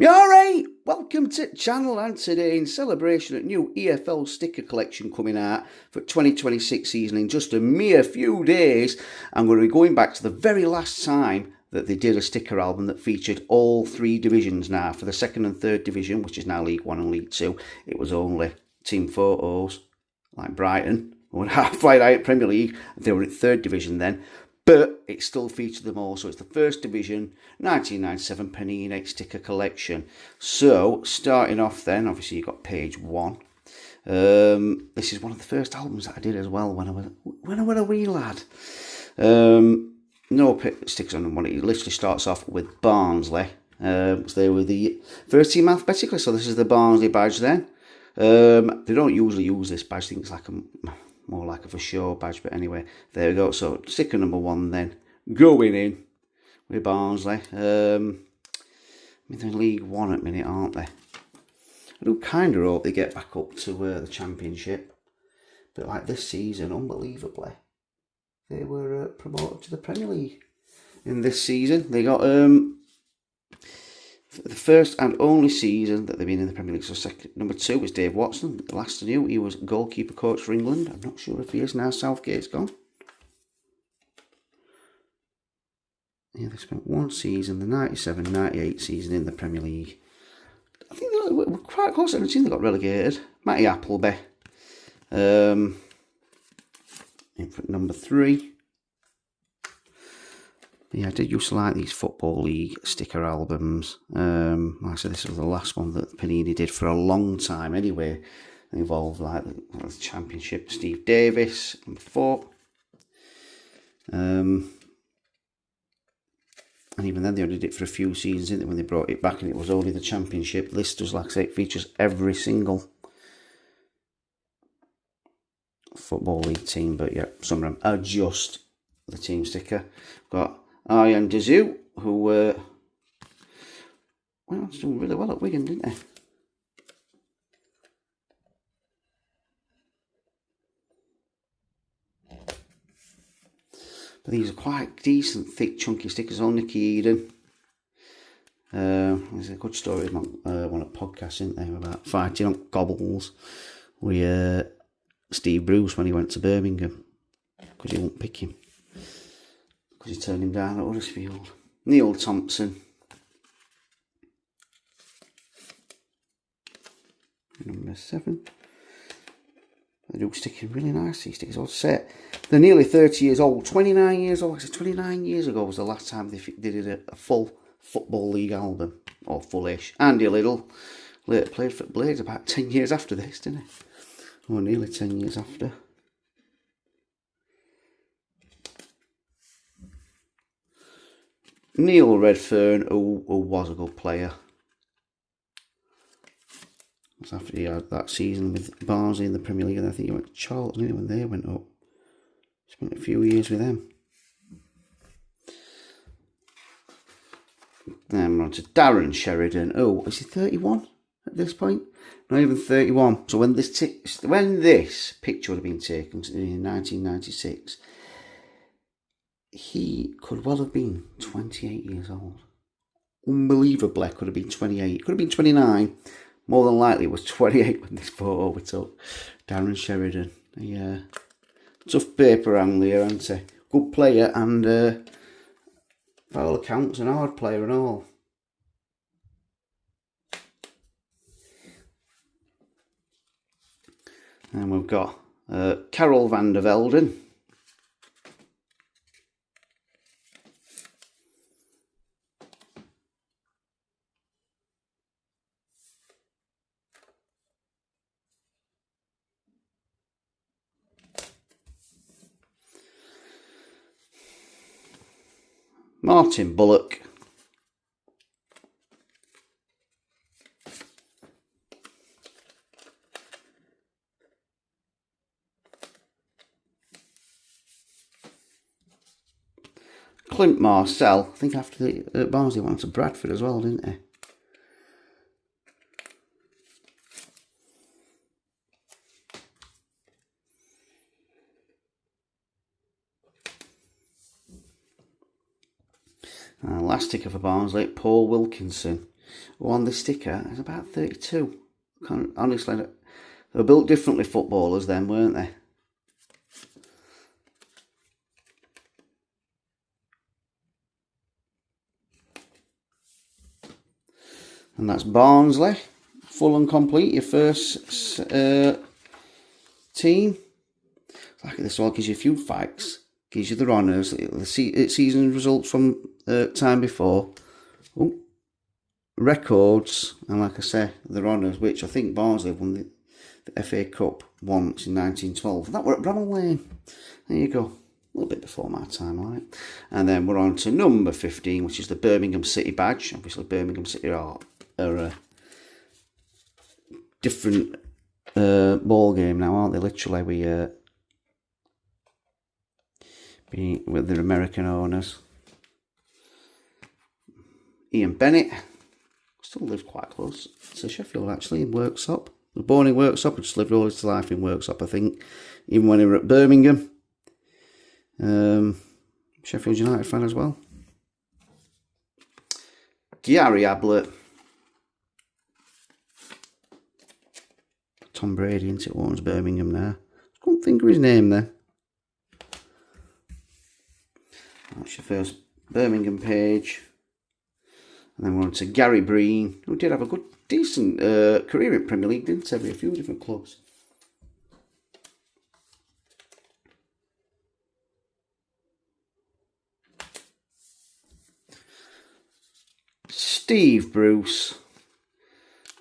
Alright, welcome to the channel, and today in celebration of new EFL sticker collection coming out for 2026 season in just a mere few days, I'm going to be going back to the very last time that they did a sticker album that featured all three divisions. Now for the second and third division, which is now League 1 and League 2, it was only team photos like Brighton, who were halfway out Premier League. They were in third division then. But it still featured them all. So it's the first division, 1997 Panini sticker collection. So starting off then, obviously you've got page 1. This is one of the first albums that I did as well when I was a wee lad. No stickers on them. It literally starts off with Barnsley. So they were the first team alphabetically. So this is the Barnsley badge then. They don't usually use this badge. I think it's like more like a for show badge, but anyway, there we go. So sticker number 1 then, going in with Barnsley. I mean, they're in League 1 at the minute, aren't they? I do kind of hope they get back up to the Championship, but like this season, unbelievably, they were promoted to the Premier League. In this season, they got the first and only season that they've been in the Premier League. So number 2 was Dave Watson. The last I knew, he was goalkeeper coach for England. I'm not sure if he is now. Southgate's gone. Yeah, they spent one season, the 97-98 season in the Premier League. I think they were quite close. I've seen they got relegated. Matty Appleby. In for number 3. Yeah, I did used to like these Football League sticker albums. Like I said, this was the last one that Panini did for a long time anyway. It involved like the Championship, Steve Davis, number 4. And even then they only did it for a few seasons, didn't they, when they brought it back, and it was only the Championship. List does, like I say, it features every single Football League team, but yeah, some of them are just the team sticker. Got Ian Dizu, who well, was doing really well at Wigan, didn't they? But these are quite decent, thick, chunky stickers. On Nicky Eden. There's a good story on one of the podcasts, isn't there, about fighting on cobbles with Steve Bruce when he went to Birmingham because he wouldn't pick him. Because he turned him down at Huddersfield. Neil Thompson. Number 7. They do sticking really nice, these stickers. I would say they're nearly 30 years old. 29 years old. I said 29 years ago was the last time they did a full Football League album. Or fullish. Andy Liddell later played for Blades about 10 years after this, didn't he? Or nearly 10 years after. Neil Redfern, who was a good player. That's after he had that season with Barnsley in the Premier League, and I think he went to Charlton when they went up. Spent a few years with them. Then we're on to Darren Sheridan. Oh, is he 31 at this point? Not even 31. So when this picture would have been taken in 1996, he could well have been 28 years old. Unbelievably, could have been 28. Could have been 29. More than likely, it was 28 when this photo we took. Darren Sheridan. Yeah, tough paper angle here, isn't he? Good player, and by all accounts, an hard player and all. And we've got Carol van der Velden. Martin Bullock. Clint Marcel. I think after the Barnsley went to Bradford as well, didn't he? Last ticker for Barnsley, Paul Wilkinson. on this sticker is about 32. Honestly, they were built differently, footballers then, weren't they? And that's Barnsley, full and complete, your first team. Like this one gives you a few facts, gives you the runners, the season results from time before, records, and like I say, the runners, which I think Barnsley won the FA Cup once in 1912. That were at Bramall Lane. There you go. A little bit before my time, all right. And then we're on to number 15, which is the Birmingham City badge. Obviously, Birmingham City are a different ball game now, aren't they? Literally, with their American owners. Ian Bennett still lives quite close to Sheffield, actually, in Worksop. He was born in Worksop, and just lived all his life in Worksop, I think, even when he was at Birmingham. Sheffield United fan as well. Gary Ablett. Tom Brady, isn't it, owns Birmingham now. I couldn't think of his name there. That's your first Birmingham page. And then we're on to Gary Breen, who did have a decent career in Premier League, didn't he? A few different clubs. Steve Bruce,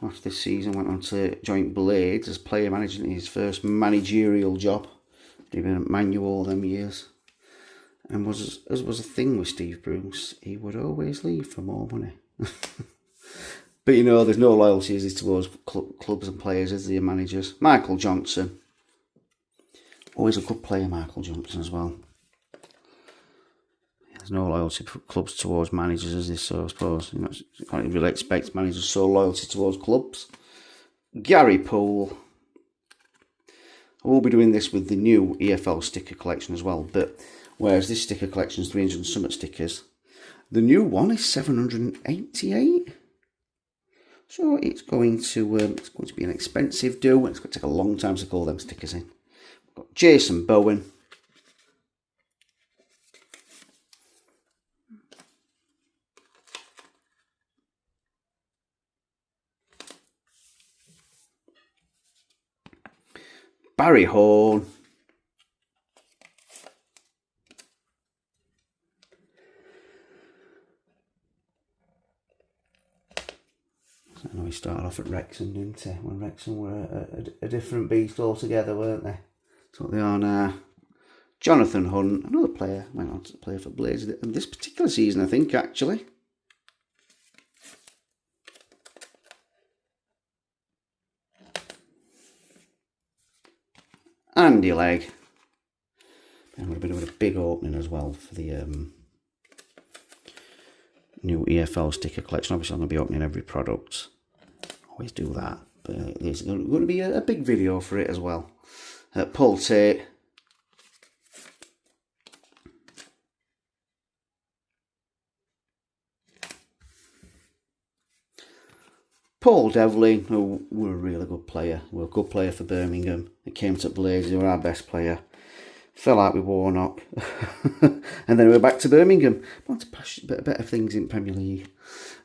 after this season, went on to join Blades as player manager in his first managerial job. He'd been at Man U all them years. And as was a thing with Steve Bruce, he would always leave for more money. But you know, there's no loyalty as towards clubs and players as the managers. Michael Johnson. Always a good player, Michael Johnson, as well. There's no loyalty for clubs towards managers as this, so I suppose. You can't really expect managers so loyalty towards clubs. Gary Poole. I will be doing this with the new EFL sticker collection as well, but whereas this sticker collection is 300 and something stickers, the new one is 788. So it's going to be an expensive do. It's going to take a long time to call them stickers in. We've got Jason Bowen. Barry Horn. I know he started off at Wrexham, didn't he? When Wrexham were a different beast altogether, weren't they? That's what they are now. Jonathan Hunt, another player, went on to play for Blades this particular season, I think, actually. Andy Legg. And we're doing a big opening as well for the new EFL sticker collection. Obviously, I'm going to be opening every product. Always do that. But there's going to be a big video for it as well. Paul Tate. Paul Devlin, who were a really good player. Were a good player for Birmingham. He came to Blades, he were our best player. Fell out with Warnock. And then we were back to Birmingham. Want to push better things in Premier League.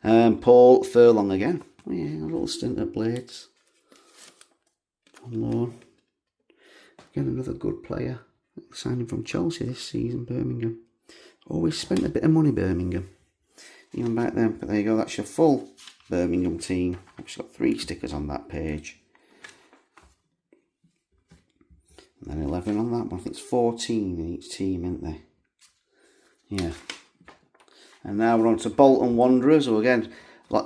Paul Furlong again. Oh, yeah, a little stint at Blades. On loan. Again, another good player. Signing from Chelsea this season, Birmingham. Always spent a bit of money, Birmingham. Even back then. But there you go, that's your full Birmingham team. I've just got 3 stickers on that page. And then 11 on that one. I think it's 14 in each team, isn't there? Yeah. And now we're on to Bolton Wanderers, who again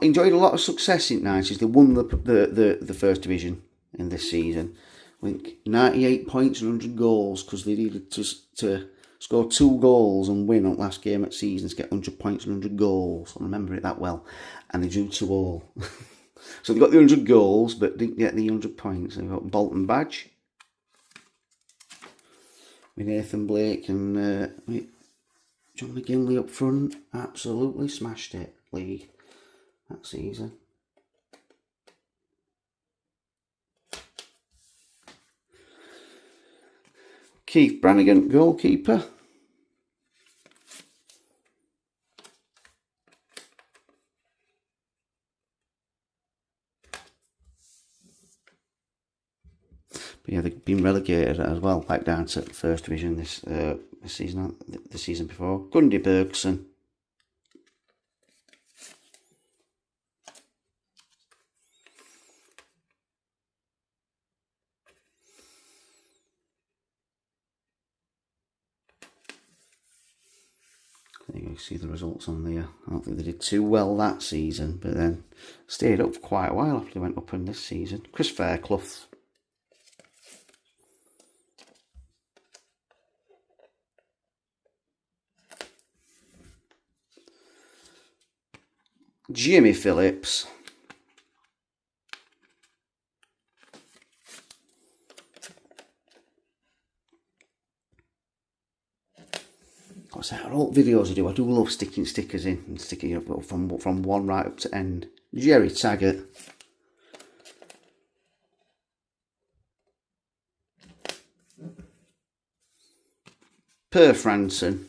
enjoyed a lot of success in the 90s. They won the first division in this season. I think 98 points and 100 goals because they needed to score 2 goals and win on last game at season to get 100 points and 100 goals. I remember it that well. And they drew 2-2. So they got the 100 goals but didn't get the 100 points. They got Bolton badge. With Nathan Blake and John McGinley up front. Absolutely smashed it, league. that season. Keith Brannigan, goalkeeper. But yeah, they've been relegated as well, back down to First Division this season, the season before. Gundy Bergson. You can see the results on there. I don't think they did too well that season, but then stayed up for quite a while after they went up in this season. Chris Fairclough. Jimmy Phillips. What's that? Old videos I do. I do love sticking stickers in and sticking it from one right up to end. Jerry Taggart. Per Franson.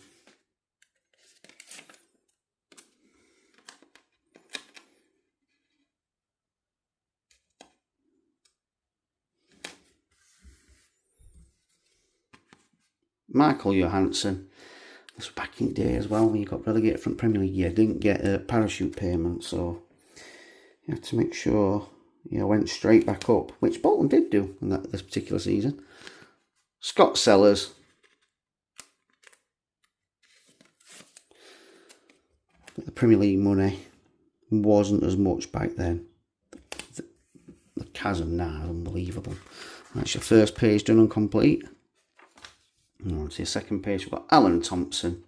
Michael Johansson. This was back in the day as well, when you got relegated from Premier League. You didn't get a parachute payment, so you had to make sure you went straight back up, which Bolton did do in this particular season. Scott Sellers. But the Premier League money wasn't as much back then. The chasm now is unbelievable. That's your first page done and complete. On to your second page, we've got Alan Thompson.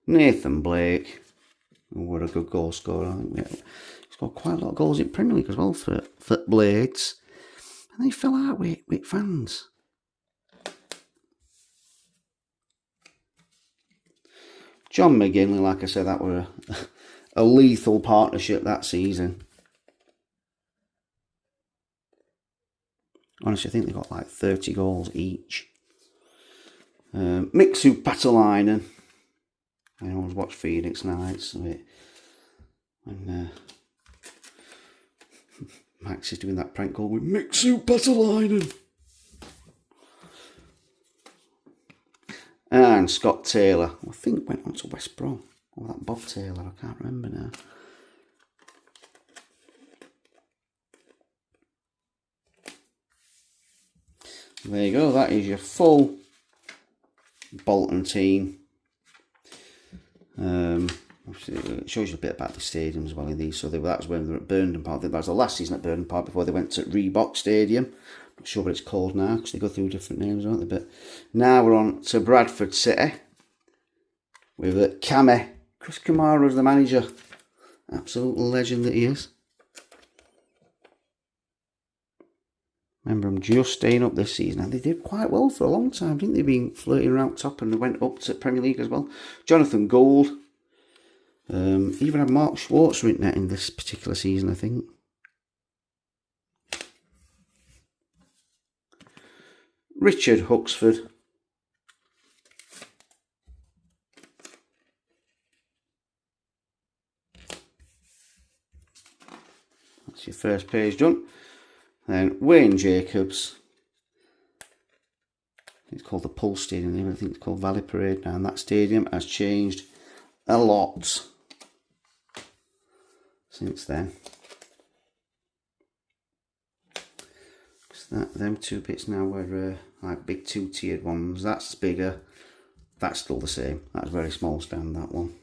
Nathan Blake. Oh, what a good goal scorer. I think he's got quite a lot of goals in Premier League as well for Blades. And they fell out with fans. John McGinley, like I said, that were a lethal partnership that season. Honestly, I think they got like 30 goals each. Mixu Patalainen. I always watch Phoenix Nights. When Max is doing that prank call with Mixu Patalainen. And Scott Taylor, I think went on to West Brom. Or that Bob Taylor, I can't remember now. There you go, that is your full Bolton team. Obviously it shows you a bit about the stadium as well in these. So that was when they were at Burnden Park. I think that was the last season at Burnden Park before they went to Reebok Stadium. Not sure what it's called now because they go through different names, don't they? But now we're on to Bradford City with Kame. Chris Kamara as the manager. Absolute legend that he is. Remember him just staying up this season, and they did quite well for a long time, didn't they? Been flirting around top and they went up to Premier League as well. Jonathan Gould. Even had Mark Schwartz written in this particular season, I think. Richard Huxford. That's your first page done. Then Wayne Jacobs. It's called the Pulse Stadium. I think it's called Valley Parade now. And that stadium has changed a lot since then. Them two bits now were like big two-tiered ones. That's bigger. That's still the same. That's a very small stand, that one.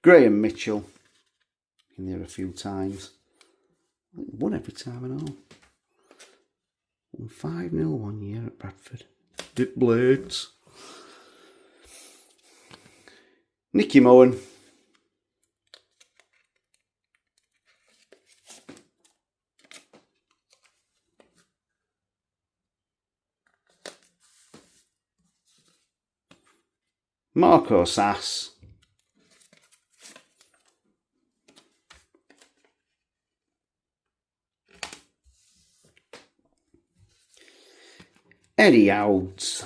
Graham Mitchell. Been there a few times. Won every time and all. Won 5-0 one year at Bradford. Dick Blades. Nicky Mohan. Marco Sass, Eddie Ouds,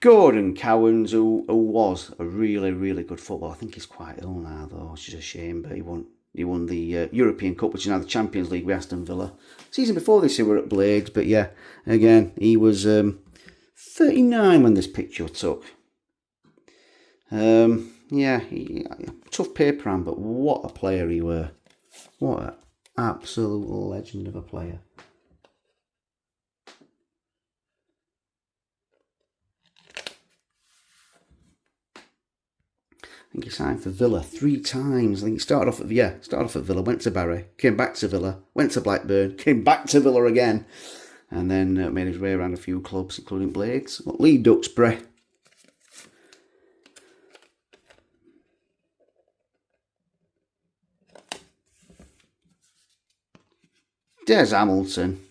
Gordon Cowans, who was a really, really good footballer. I think he's quite ill now, though, which is a shame, but he won the European Cup, which is now the Champions League with Aston Villa. Season before this, he were at Blades, but yeah, again, he was 39 when this picture took. Yeah, tough paper round, but what a player he were. What an absolute legend of a player. I think he signed for Villa 3 times. I think he started off at Villa, went to Barry, came back to Villa, went to Blackburn, came back to Villa again, and then made his way around a few clubs, including Blades, Lee Duxbury, Des Hamilton,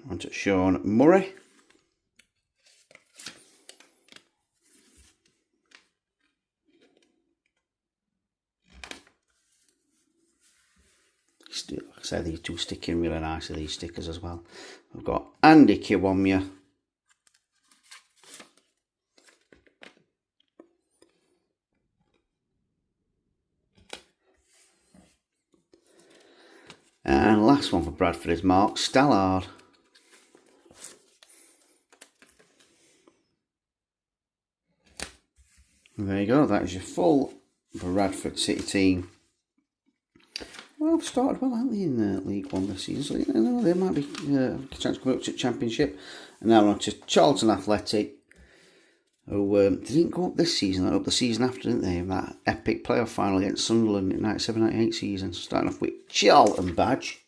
on to Sean Murray, like I say, these two stick in really nicely, these stickers as well. We've got Andy Kiwamya, and last one for Bradford is Mark Stallard. There you go, that is your full Bradford City team. Well, they've started well, haven't they, in League One this season? So, you know, they might be a chance to come up to the Championship. And now we're on to Charlton Athletic, who they didn't go up this season, they went up the season after, didn't they? That epic playoff final against Sunderland in 97-98 season. Starting off with Charlton badge.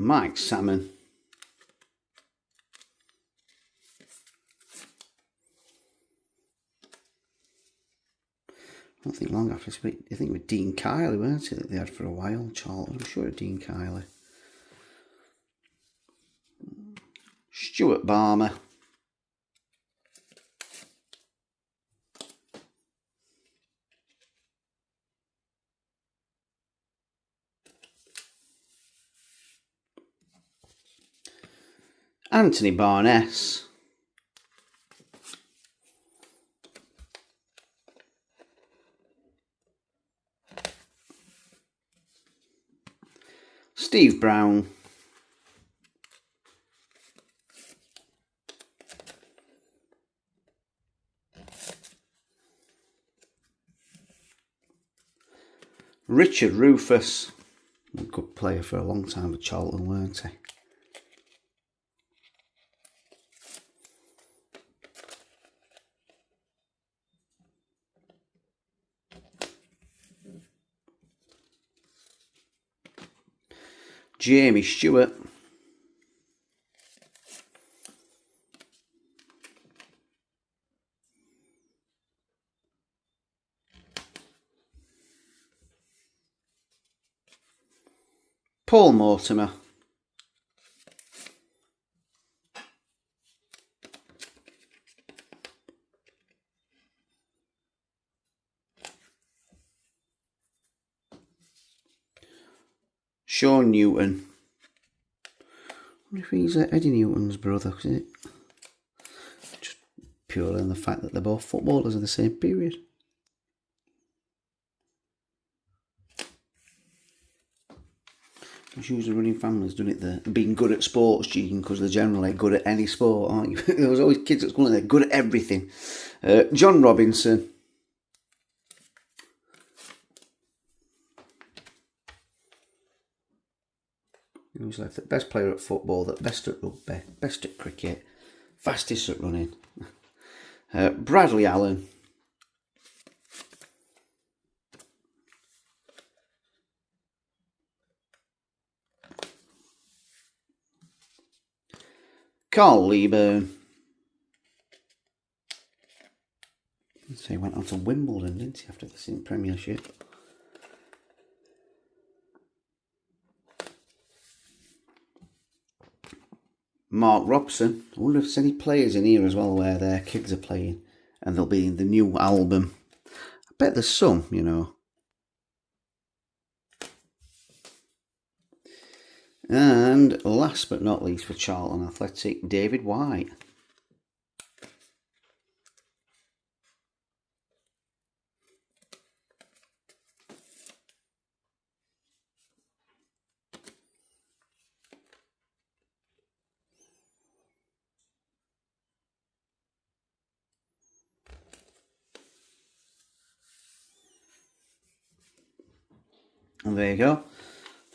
Mike Salmon. I don't think long after this, I think with Dean Kiley, weren't it, that they had for a while, Charlton? I'm sure of Dean Kiley. Stuart Barmer. Anthony Barnes. Steve Brown. Richard Rufus. A good player for a long time with Charlton, weren't he? Jamie Stewart. Paul Mortimer. Sean Newton. I wonder if he's Eddie Newton's brother, is it? Just purely on the fact that they're both footballers in the same period. It's usually running families, doesn't it? They're being good at sports, Jean, because they're generally good at any sport, aren't you? There was always kids at school and they're good at everything. John Robinson. Who's left? The best player at football, the best at rugby, best at cricket, fastest at running. Bradley Allen. Carl Leaburn. So he went on to Wimbledon, didn't he, after this in Premiership? Mark Robson. I wonder if there's any players in here as well where their kids are playing and they'll be in the new album. I bet there's some, you know. And last but not least for Charlton Athletic, David White. And there you go.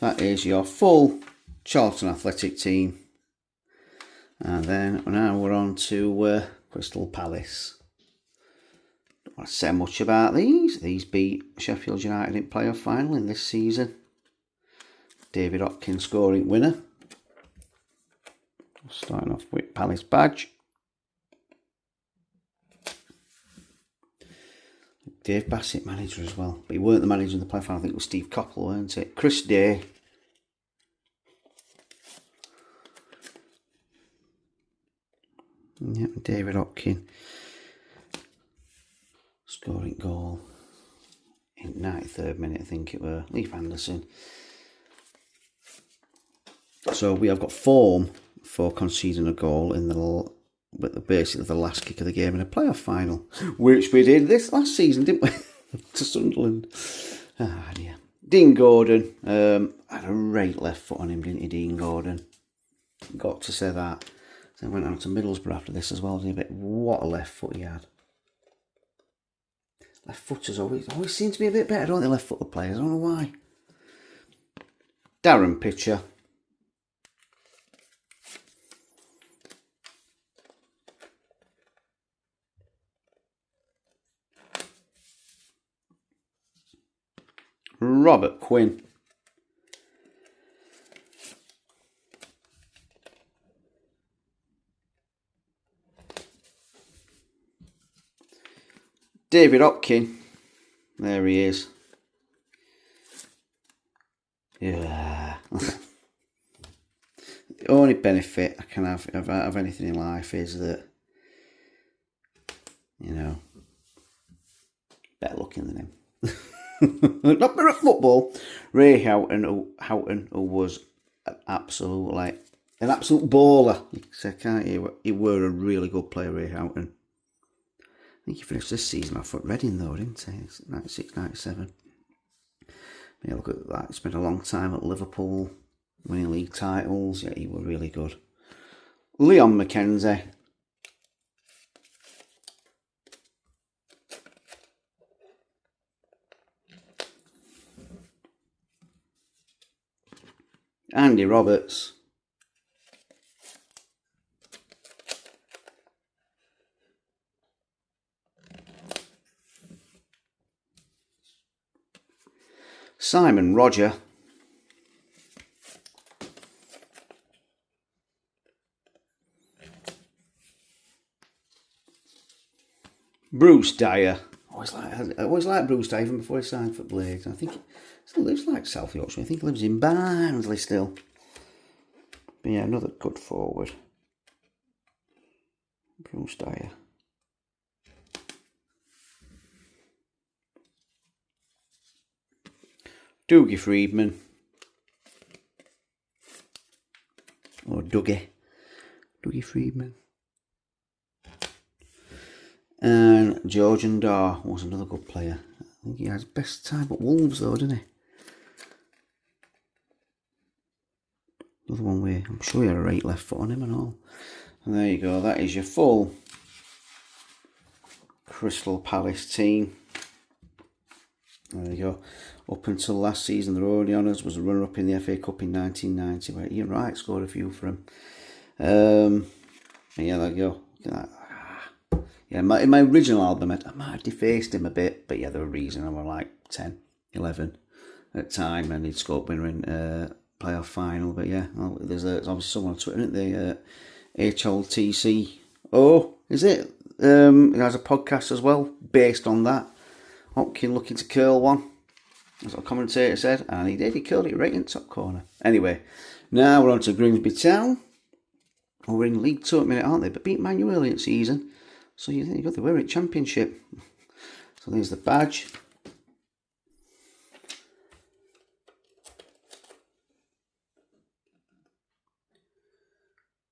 That is your full Charlton Athletic team. And then now we're on to Crystal Palace. Don't want to say much about these. These beat Sheffield United in playoff final in this season. David Hopkins scoring winner. Starting off with Palace badge. Dave Bassett manager as well. But he weren't the manager in the playoff final. I think it was Steve Coppell, weren't it? Chris Day. Yep, David Hopkins scoring goal in 93rd minute, I think it were. Leif Anderson. So we have got form for conceding a goal in basically the last kick of the game in a playoff final, which we did this last season, didn't we? To Sunderland. Ah, dear. Dean Gordon had a great left foot on him, didn't he, Dean Gordon? Got to say that. So I went on to Middlesbrough after this as well, didn't he? But what a left foot he had. Left footers always seem to be a bit better, don't they, left footed players? I don't know why. Darren Pitcher. Robert Quinn. David Hopkins. There he is. Yeah. The only benefit I can have of anything in life is that, you know, better looking than him. Not better at football. Ray Houghton, who was an absolute baller. You can say, can't you? He were a really good player, Ray Houghton. I think he finished this season off at Reading though, didn't he? 96, 97. Yeah, look at that. He spent a long time at Liverpool, winning league titles. Yeah, he was really good. Leon McKenzie. Andy Roberts. Simon Roger. Bruce Dyer. I always liked Bruce Dyer even before he signed for Blades. I think he still lives like South Yorkshire. I think he lives in Barnsley still. But yeah, another good forward. Bruce Dyer. Dougie Friedman. Or Dougie Friedman. And Georgian Dar was another good player. I think he had his best time at Wolves though, didn't he? Another one where I'm sure he had a right left foot on him and all. And there you go, that is your full Crystal Palace team. There you go. Up until last season, the Rooney Honours was a runner-up in the FA Cup in 1990, where Ian Wright scored a few for him. Yeah, there you go. Look at that. Yeah, in my original album, I might have defaced him a bit, but yeah, there were reasons. I was like 10, 11 at the time, and he'd scored winner in playoff final. But yeah, there's obviously someone on Twitter, isn't the HLTC. Oh, is it? He has a podcast as well, based on that. Hopkins looking to curl one. That's what a commentator said, and he did. He curled it right in the top corner. Anyway, now we're on to Grimsby Town. Oh, we're in League 2 at the minute, aren't they? But beat Man U early in the season. So you think they were in Championship. So there's the badge.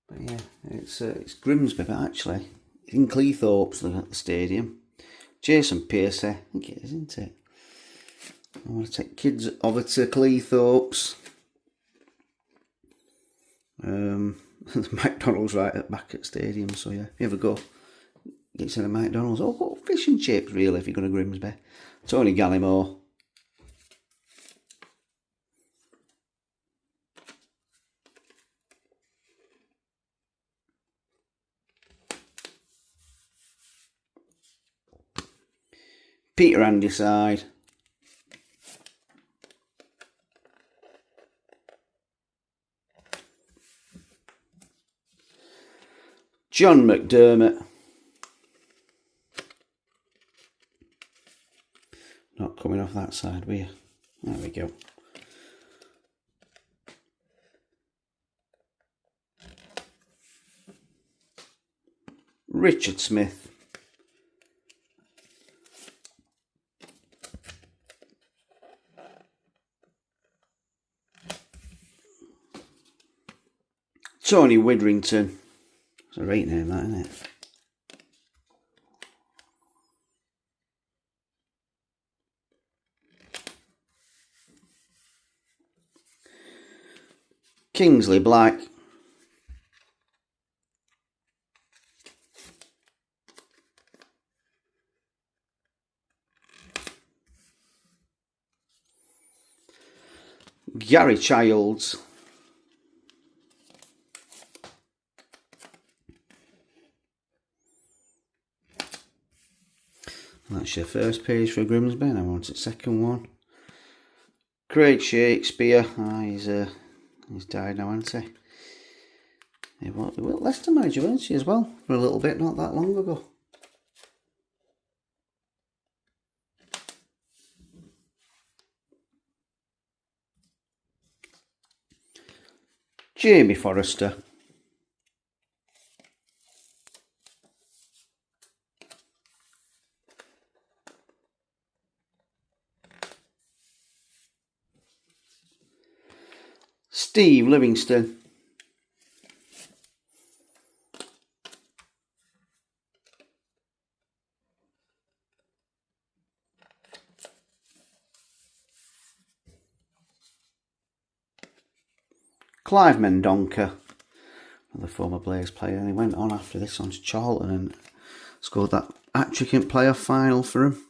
But yeah, it's Grimsby, but actually in Cleethorpes at the stadium. Jason Piercy, I think it is, isn't it? I want to take kids over to Cleethorpes. There's McDonald's right at back at stadium, so yeah, if you ever go, get to the McDonald's. Oh, what fish and chips, really, if you go to Grimsby. Tony Gallimore. Peter Andyside. John McDermott. Not coming off that side, were you? There we go. Richard Smith. Tony Widrington. It's a great name, that, isn't it? Kingsley Black. Gary Childs. That's your first page for Grimsby, and I want the second one. Craig Shakespeare. He's died now, hasn't he? He was Leicester manager, wasn't he, as well, for a little bit, not that long ago. Jamie Forrester. Steve Livingston. Clive Mendonca, the former Blaze player, and he went on after this on to Charlton and scored that hat-trick in playoff final for him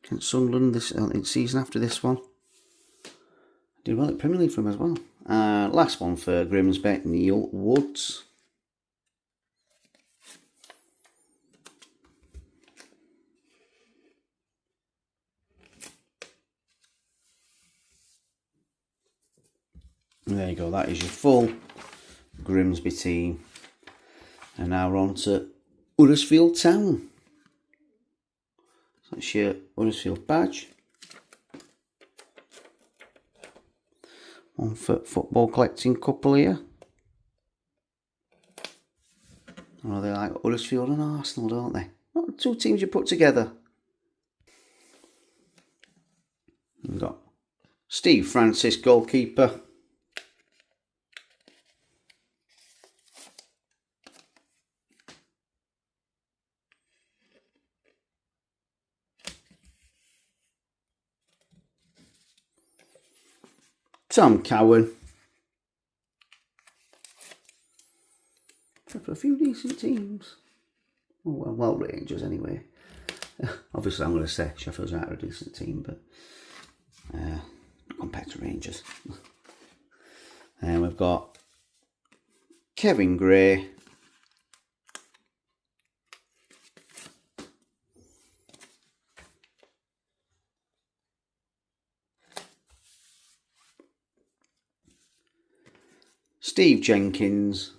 against Sunderland this season after this one. Did well at Premier League for him as well. Last one for Grimsby, Neil Woods. There you go, that is your full Grimsby team. And now we're on to Huddersfield Town. So that's your Huddersfield badge. One for football collecting couple here. Oh, they like Huddersfield and Arsenal, don't they? Not two teams you put together. We've got Steve Francis, goalkeeper. Tom Cowan. For a few decent teams. Oh, well, Rangers anyway. Obviously, I'm going to say Sheffield United are a decent team, but compared to Rangers. And we've got Kevin Gray, Steve Jenkins,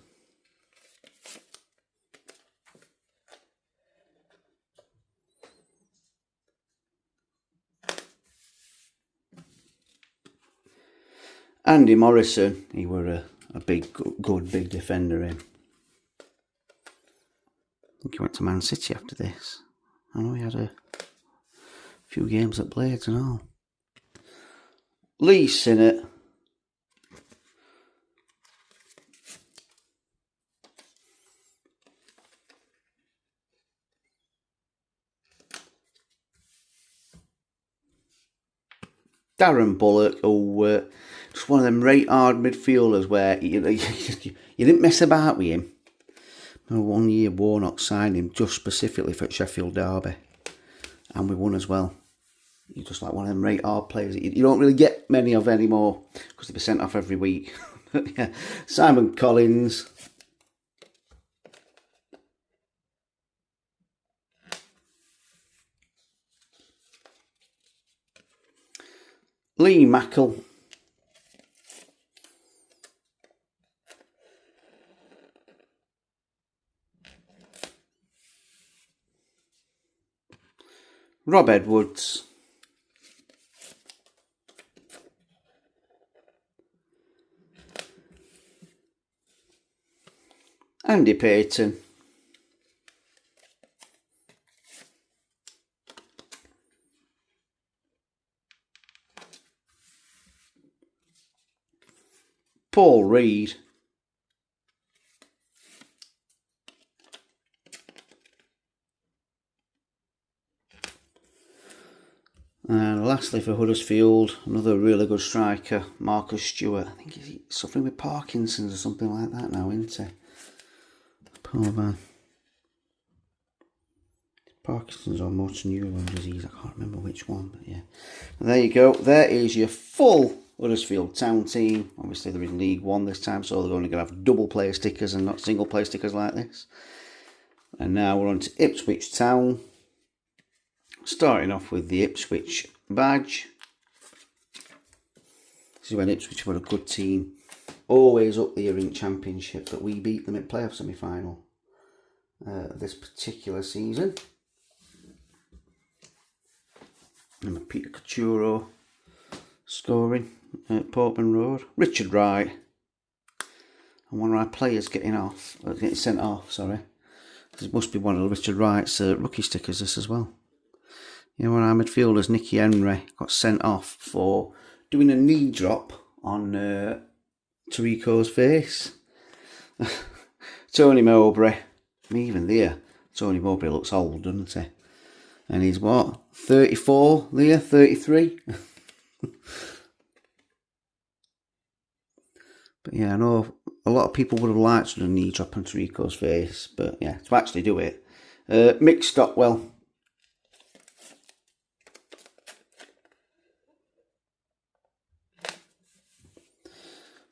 Andy Morrison. He were a big, good big defender in. I think he went to Man City after this. I know he had a few games at Blades and all. Lee Sinnott. Darren Bullock, just one of them right hard midfielders where you didn't mess about with him. 1 year Warnock signed him just specifically for Sheffield Derby, and we won as well. You're just like one of them right hard players that you don't really get many of anymore because they'll be sent off every week. Yeah. Simon Collins. Lee Mackle. Rob Edwards. Andy Payton. Paul Reed. And lastly for Huddersfield, another really good striker, Marcus Stewart. I think he's suffering with Parkinson's or something like that now, isn't he? Poor man. Parkinson's or motor neuron disease, I can't remember which one, but yeah. There you go, there is your full Huddersfield Town team. Obviously they're in League One this time, so they're only going to have double player stickers and not single player stickers like this. And now we're on to Ipswich Town. Starting off with the Ipswich badge. This is when Ipswich were a good team. Always up there in Championship, but we beat them in playoff semi-final this particular season. And Peter Cachuro scoring at Portman Road. Richard Wright. And one of our players getting sent off, sorry. This must be one of Richard Wright's rookie stickers, this as well. You know, one of our midfielders, Nicky Henry, got sent off for doing a knee drop on Tarico's face. Tony Mowbray. I mean, even there, Tony Mowbray looks old, doesn't he? And he's what? 34 there? 33? But yeah, I know a lot of people would have liked to do a knee drop on Tarico's face. But yeah, to actually do it. Mick Stockwell.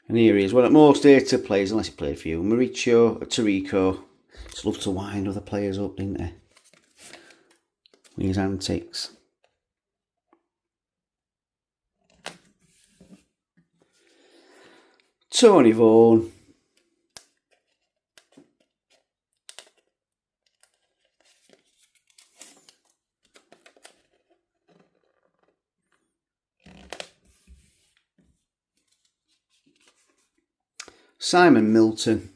And here he is, one of the most hated players, unless he played for you. Mauricio Tarico. Just loved to wind other players up, didn't he? With his antics. Tony Vaughan. Simon Milton.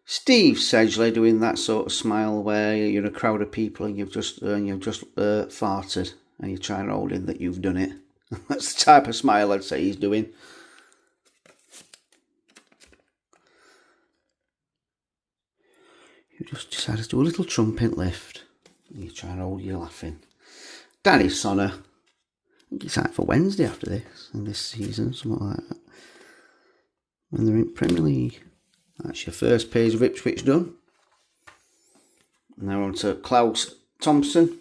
Steve Sedgley doing that sort of smile where you're in a crowd of people and you've just farted and you're trying to hold in that you've done it. That's the type of smile I'd say he's doing. You just decided to do a little trumpet lift. And you're trying to hold your laughing. Danny Sonner. think it's out for Wednesday after this, in this season, something like that. When they're in Premier League. That's your first page of Ipswich done. Now on to Klaus Thompson.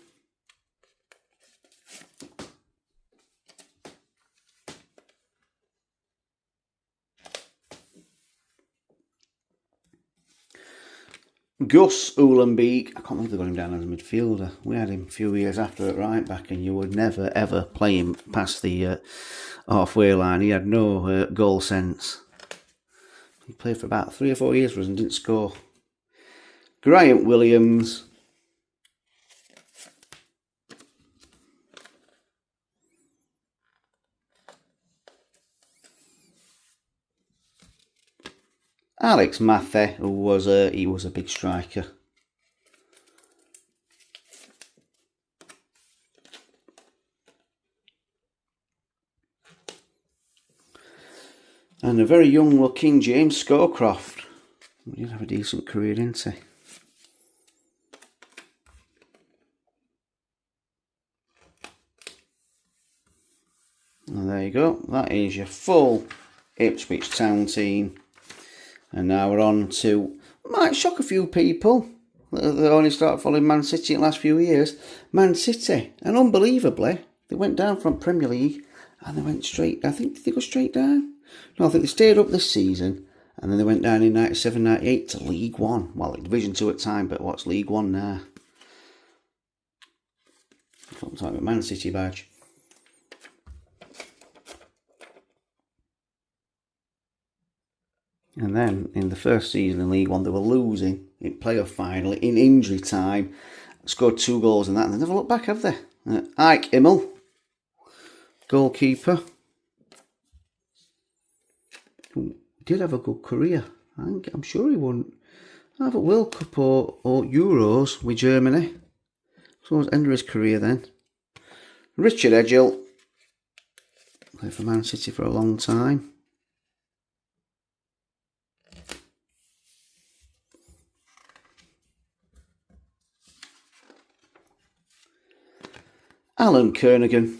Gus Uhlenbeek. I can't believe they got him down as a midfielder. We had him a few years after at right back, and you would never ever play him past the halfway line. He had no goal sense. He played for about 3 or 4 years for us and didn't score. Grant Williams. Alex Mathe, who was a big striker. And a very young looking James Scowcroft. He did have a decent career, didn't he? And there you go. That is your full Ipswich Town team. And now we're on to, might shock a few people that only started following Man City in the last few years. Man City, and unbelievably, they went down from Premier League and they went straight, I think, did they go straight down? No, I think they stayed up this season and then they went down in 97, 98 to League One. Well, Division 2 at the time, but what's League One now? I'm talking about Man City badge. And then in the first season in League One, they were losing in playoff final in injury time. Scored 2 goals in that, and they never looked back, have they? Ike Immel, goalkeeper, who did have a good career. I'm sure he won either World Cup or Euros with Germany. So it was the end of his career then. Richard Edgill, played for Man City for a long time. Alan Kernigan,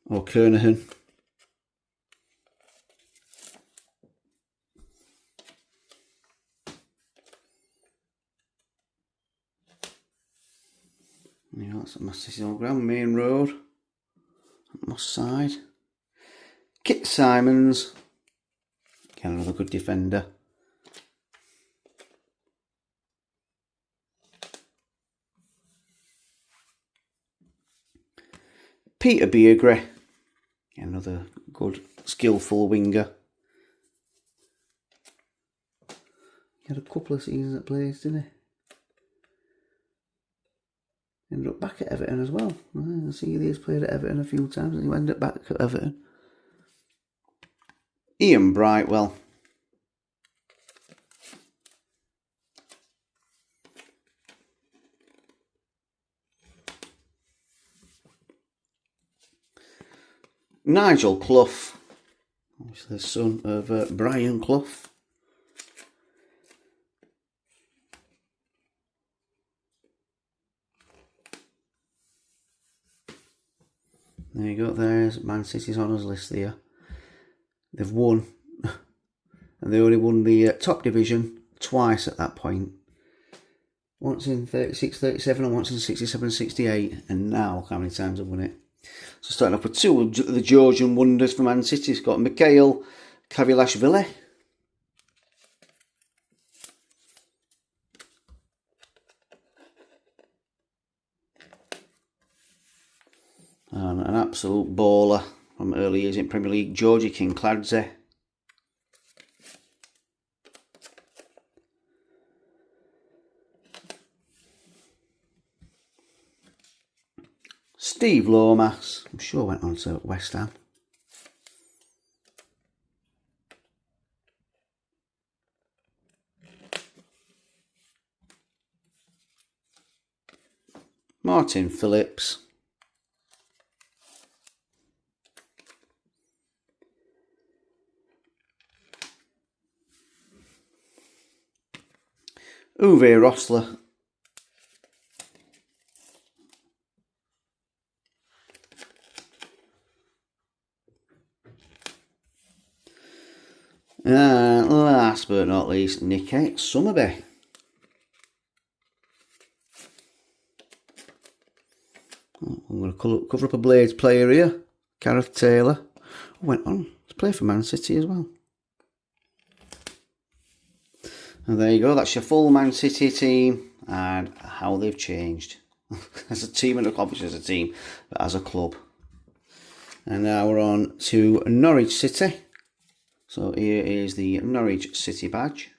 or Kernahan. Yeah, that's a massive ground, Main Road, Moss Side. Kit Simons, again another good defender. Peter Beardsley, another good, skillful winger. He had a couple of seasons at Blaze, didn't he? Ended up back at Everton as well. I see he's played at Everton a few times and he ended up back at Everton. Ian Brightwell. Nigel Clough, obviously the son of Brian Clough. There you go, there's Man City's honours list there. They've won, and they only won the top division twice at that point. Once in 36-37 and once in 67-68, and now look how many times they've won it. So starting off with 2 of the Georgian wonders for Man City. It's got Mikhail Kavilashvili. And an absolute baller from early years in Premier League, Georgie Kinkladze. Steve Lomas, I'm sure went on to West Ham. Martin Phillips. Uwe Rosler. And last but not least, Nicky Summerby. I'm going to cover up a Blades player here, Gareth Taylor. Went on to play for Man City as well. And there you go, that's your full Man City team and how they've changed. As a team, and obviously as a team, but as a club. And now we're on to Norwich City. So here is the Norwich City badge.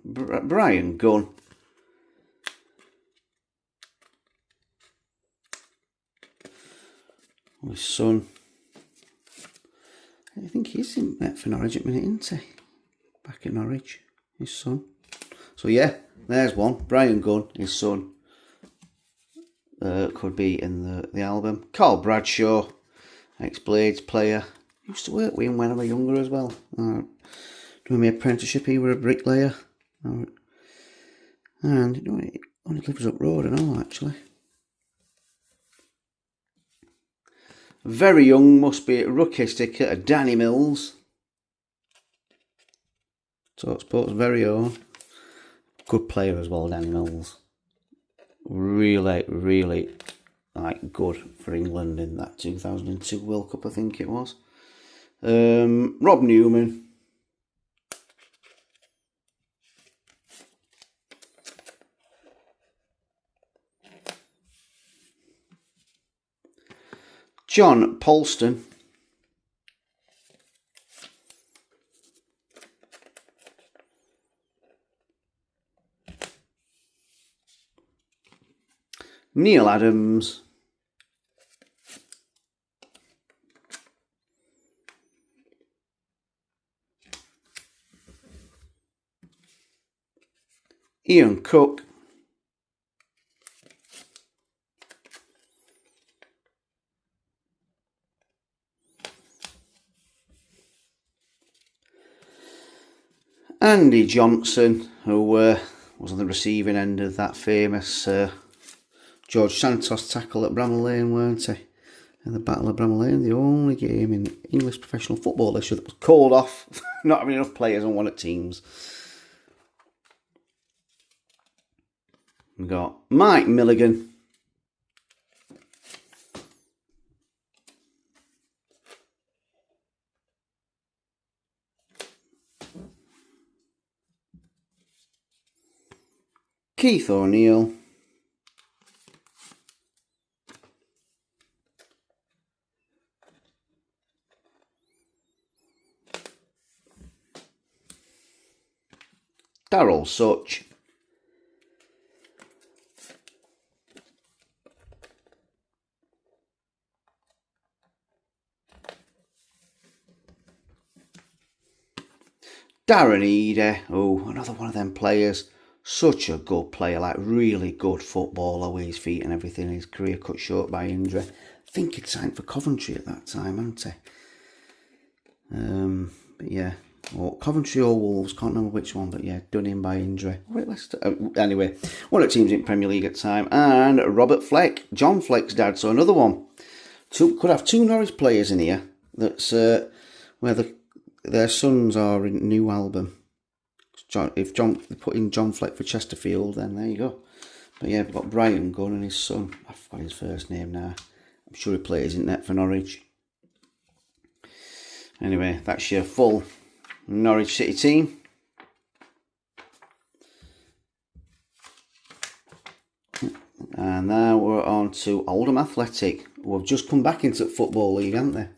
Brian Gunn. His son. I think he's in for Norwich at the minute, isn't he? Back in Norwich, his son. So yeah, there's one. Brian Gunn, his son. Could be in the album. Carl Bradshaw, ex-Blades player. Used to work with him when I was younger as well. Doing my apprenticeship, he were a bricklayer. And you know, he only lives up road and all, actually. Very young, must be a rookie sticker of Danny Mills. Talk Sports' very own. Good player as well, Danny Mills. Really, really good for England in that 2002 World Cup, I think it was. Rob Newman. John Polston. Neil Adams. Ian Cook. Andy Johnson, who was on the receiving end of that famous George Santos tackle at Bramall Lane, weren't he? In the Battle of Bramall Lane, the only game in English professional football this year that was called off, not having enough players on one of teams. We've got Mike Milligan. Keith O'Neill. Darryl Such. Darren Eady. Oh, another one of them players. Such a good player, like really good footballer with his feet and everything. His career cut short by injury. I think he'd signed for Coventry at that time, hadn't he? But yeah, or Coventry or Wolves, can't remember which one, but yeah, done in by injury. Anyway, one of the teams in Premier League at the time. And Robert Fleck, John Fleck's dad, so another one. Could have two Norwich players in here. That's where their sons are in a new album. If they put in John Fleck for Chesterfield, then there you go. But yeah, we've got Brian Gunn and his son. I forgot his first name now. I'm sure he plays in net for Norwich. Anyway, that's your full Norwich City team. And now we're on to Oldham Athletic, who have just come back into the Football League, haven't they?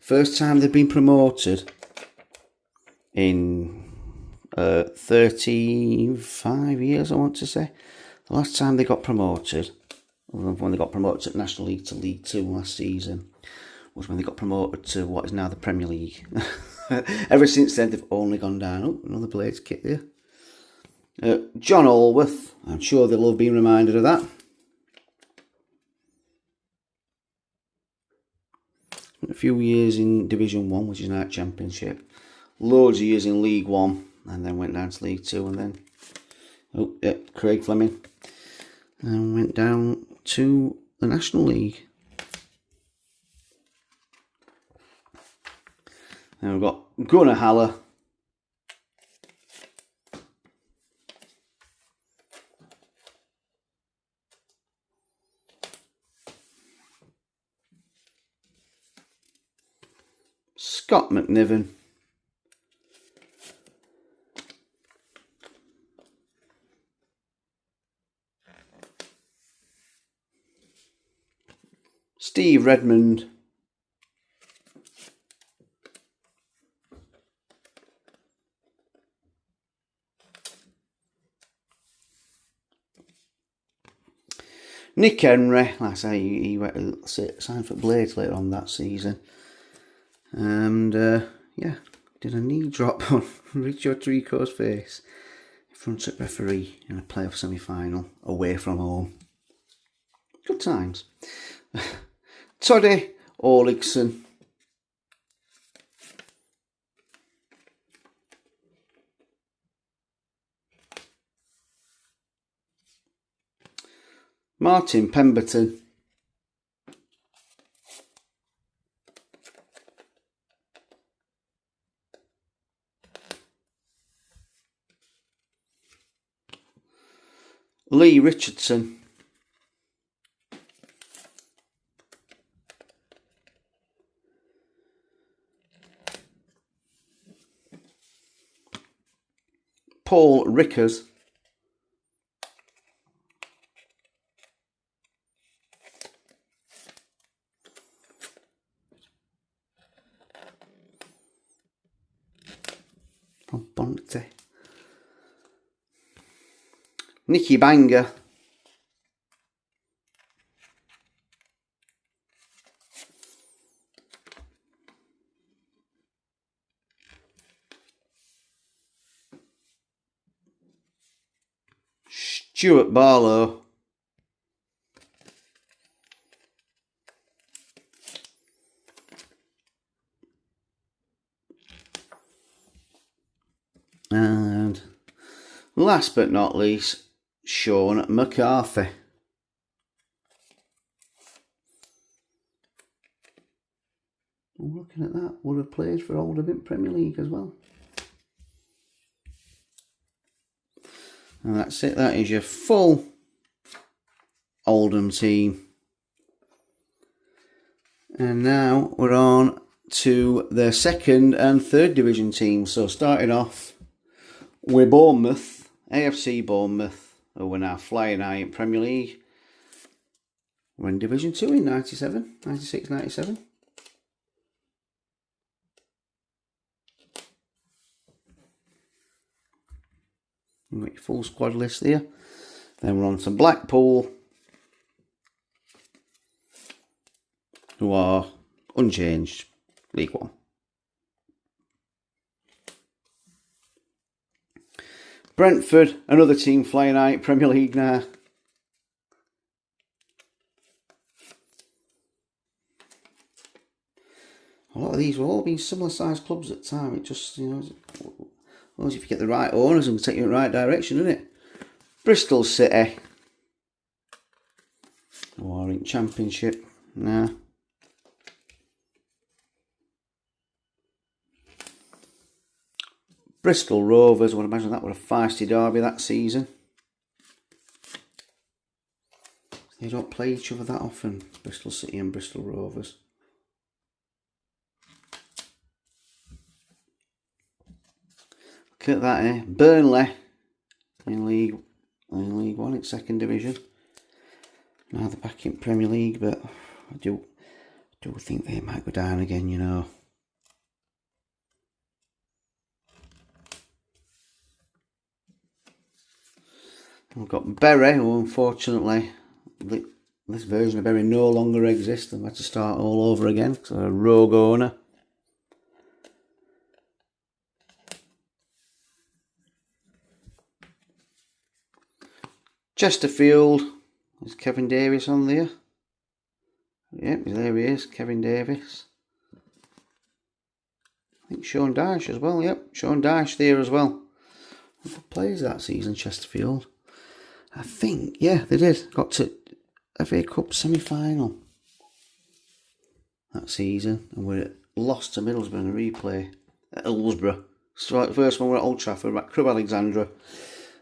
First time they've been promoted in 35 years, I want to say. The last time they got promoted, when they got promoted at National League to League 2 last season, was when they got promoted to what is now the Premier League. Ever since then, they've only gone down. Oh, another Blades kit there. John Allworth, I'm sure they'll love being reminded of that. A few years in Division 1, which is now Championship. Loads of years in League 1, and then went down to League Two, and then Craig Fleming, and went down to the National League. And we've got Gunnar Haller, Scott McNiven, Steve Redmond, Nick Henry. Like I say, he went signed for Blades later on that season. And yeah, did a knee drop on Richard Trico's face in front of referee in a playoff semi-final away from home. Good times. Toddy Oligson, Martin Pemberton, Lee Richardson, Paul Rickers, Bonte, Nicky Banger, Stuart Barlow, and last but not least, Sean McCarthy. Looking at that, would have played for Oldham Premier League as well. And that's it, that is your full Oldham team. And now we're on to the second and third division teams. So starting off with Bournemouth, AFC Bournemouth, who were now flying high in Premier League. We're in Division 2 in 97, 96, 97. You've got your full squad list there. Then we're on to Blackpool, who are unchanged, League One. Brentford, another team flying high, Premier League now. A lot of these will all be similar sized clubs at the time. It just, you know, well, if you get the right owners and take you in the right direction, isn't it? Bristol City, who are in Championship now. Bristol Rovers, I would imagine that was a feisty derby that season. They don't play each other that often, Bristol City and Bristol Rovers. Look at that, eh? Burnley in League One, it's second division. Now they're back in Premier League, but I do think they might go down again, you know. We've got Bury, who unfortunately, this version of Bury no longer exists. They've had to start all over again because they're a rogue owner. Chesterfield, is Kevin Davis on there? Yep, there he is, Kevin Davis. I think Sean Dyche as well, yep, Sean Dyche there as well. Good players that season, Chesterfield. I think, yeah, they did. Got to FA Cup semi-final that season, and we lost to Middlesbrough in a replay at Hillsborough. So the first one we're at Old Trafford, at Crib Alexandra,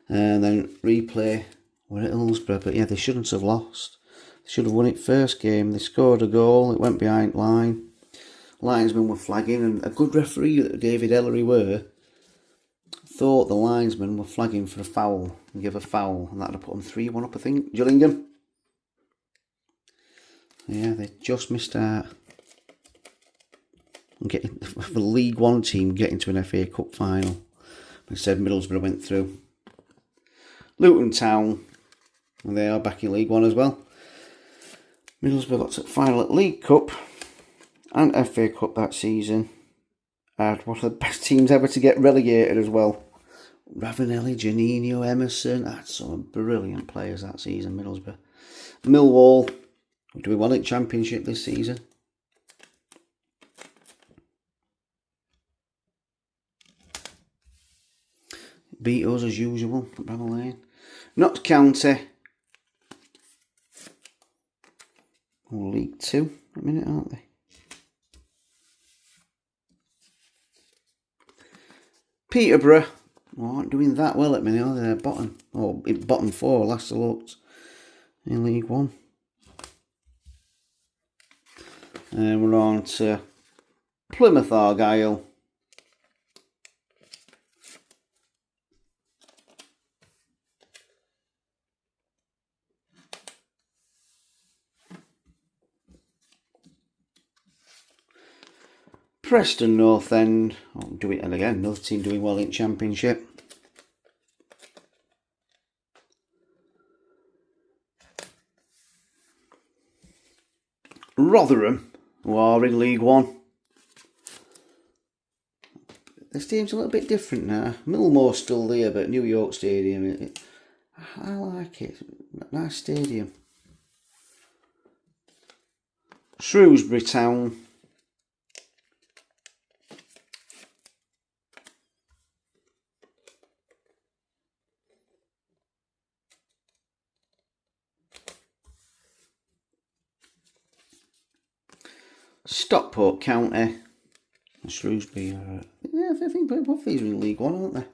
and then replay we're at Hillsborough. But yeah, they shouldn't have lost. They should have won it first game. They scored a goal. It went behind line. Linesmen were flagging, and a good referee that David Ellery were thought the linesmen were flagging for a foul and give a foul, and that'd have put them 3-1 up, I think. Gillingham. Yeah, they just missed out on getting the League One team getting to an FA Cup final. Instead, Middlesbrough went through. Luton Town, and they are back in League One as well. Middlesbrough got to the final at League Cup and FA Cup that season. And one of the best teams ever to get relegated as well. Ravanelli, Janino, Emerson. Had some brilliant players that season, Middlesbrough. Millwall, do we well in Championship this season? Beat us as usual at Bramall Lane. Notts County. League 2 at a minute, aren't they? Peterborough aren't doing that well at the minute, are they? They're bottom. Oh, bottom 4 last I looked in League 1. And we're on to Plymouth Argyle. Preston North End, do it, and again, another team doing well in Championship. Rotherham, who are in League One. This team's a little bit different now. Millmore's still there, but New York Stadium, I like it. Nice stadium. Shrewsbury Town. Stockport County. Shrewsbury are, yeah, I think both these are in League One, aren't they?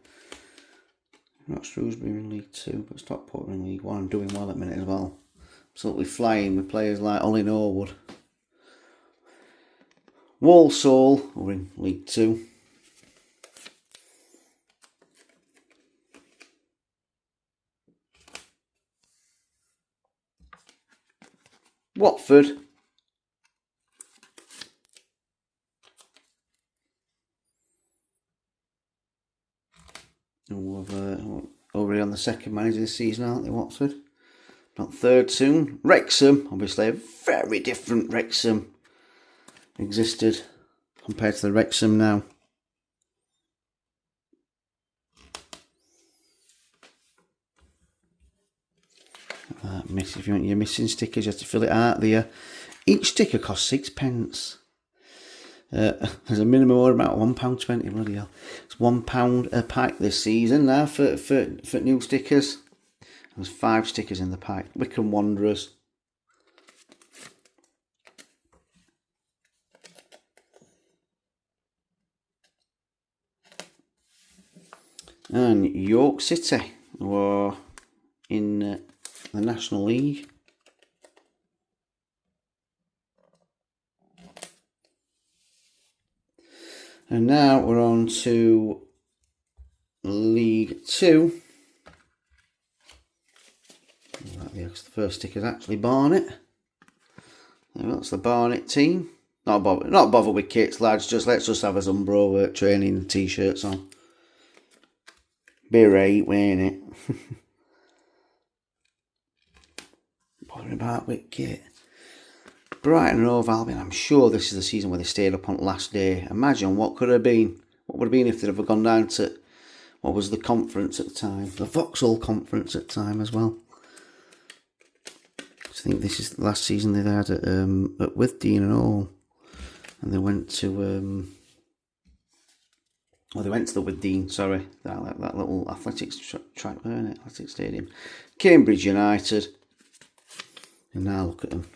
Not Shrewsbury in League 2, but Stockport are in League 1 and doing well at the minute as well. Absolutely flying with players like Ollie Norwood. Walsall are in League 2. Watford. Already on the second manager this season, aren't they, Watford? Not third soon. Wrexham, obviously a very different Wrexham existed compared to the Wrexham now. If you want your missing stickers, you have to fill it out there. Each sticker costs 6p. There's a minimum order amount of £1.20. Bloody hell! It's £1 a pack this season now for new stickers. There's 5 stickers in the pack. Wycombe Wanderers. And York City, who are in the National League. And now we're on to League 2. The first sticker is actually Barnet. That's the Barnet team. Not bother with kits, lads. Let's just have a Umbro training t-shirts on. Be right, ain't it? Bothering about with kit. Brighton and Hove Albion. I'm sure this is the season where they stayed up on last day. Imagine what could have been. What would have been if they'd ever gone down to what was the conference at the time, the Vauxhall Conference at the time as well. I think this is the last season they had at with Dean and all, and they went to Oh, they went to the Withdean, sorry. That little athletics track there, isn't it? Athletic Stadium. Cambridge United. And now look at them.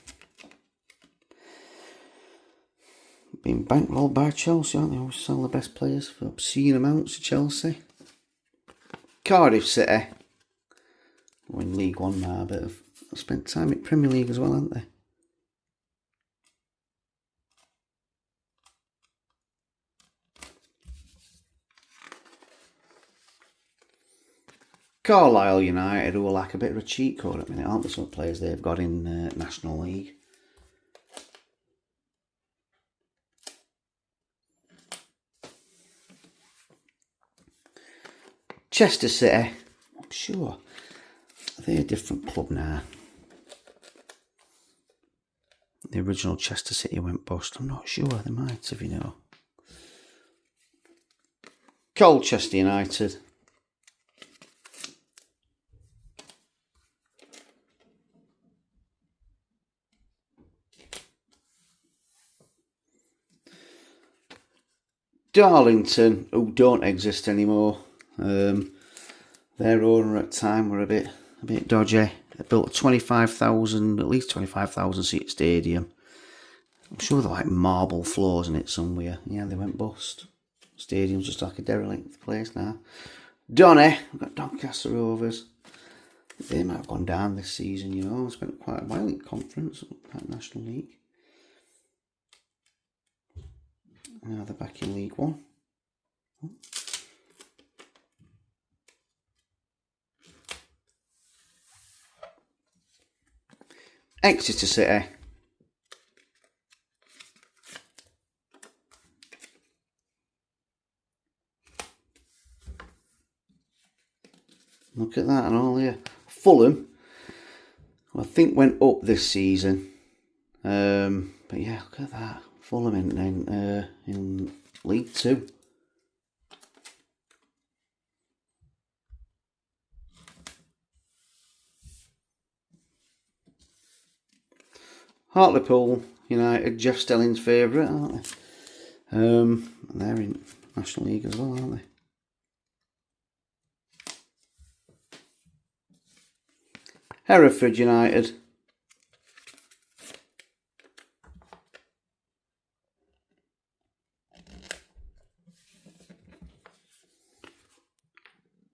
Being bankrolled by Chelsea, aren't they? Always sell the best players for obscene amounts to Chelsea. Cardiff City. We're in League One now, but have spent time in Premier League as well, haven't they? Carlisle United, who are like a bit of a cheat code at the minute, aren't there? Some players they've got in National League. Chester City, I'm sure. Are they a different club now? The original Chester City went bust. I'm not sure. They might have, you know. Colchester United. Darlington, who don't exist anymore. Their owner at the time were a bit dodgy. They built at least 25,000 seat stadium. I'm sure they're like marble floors in it somewhere. Yeah, they went bust. Stadium's just like a derelict place now. Donny, we've got Doncaster Rovers. They might have gone down this season, you know. Spent quite a while in conference, National League. Now they're back in League One. Exeter City. Look at that and all here. Fulham, I think went up this season. But yeah, look at that. Fulham in League Two. Hartlepool United, Jeff Stelling's favourite, aren't they? They're in National League as well, aren't they? Hereford United.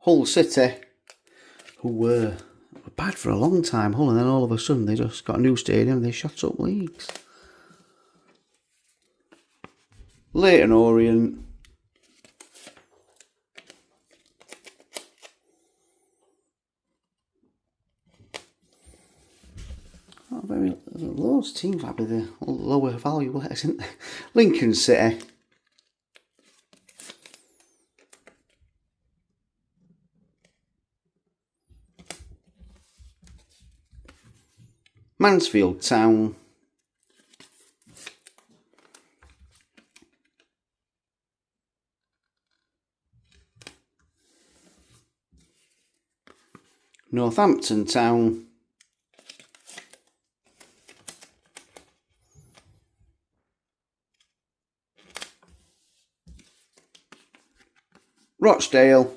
Hull City, who were bad for a long time, Hull, and then all of a sudden they just got a new stadium and they shot up leagues. Leyton Orient. Loads of teams might be the lower value letters, isn't there? Lincoln City. Mansfield Town. Northampton Town. Rochdale.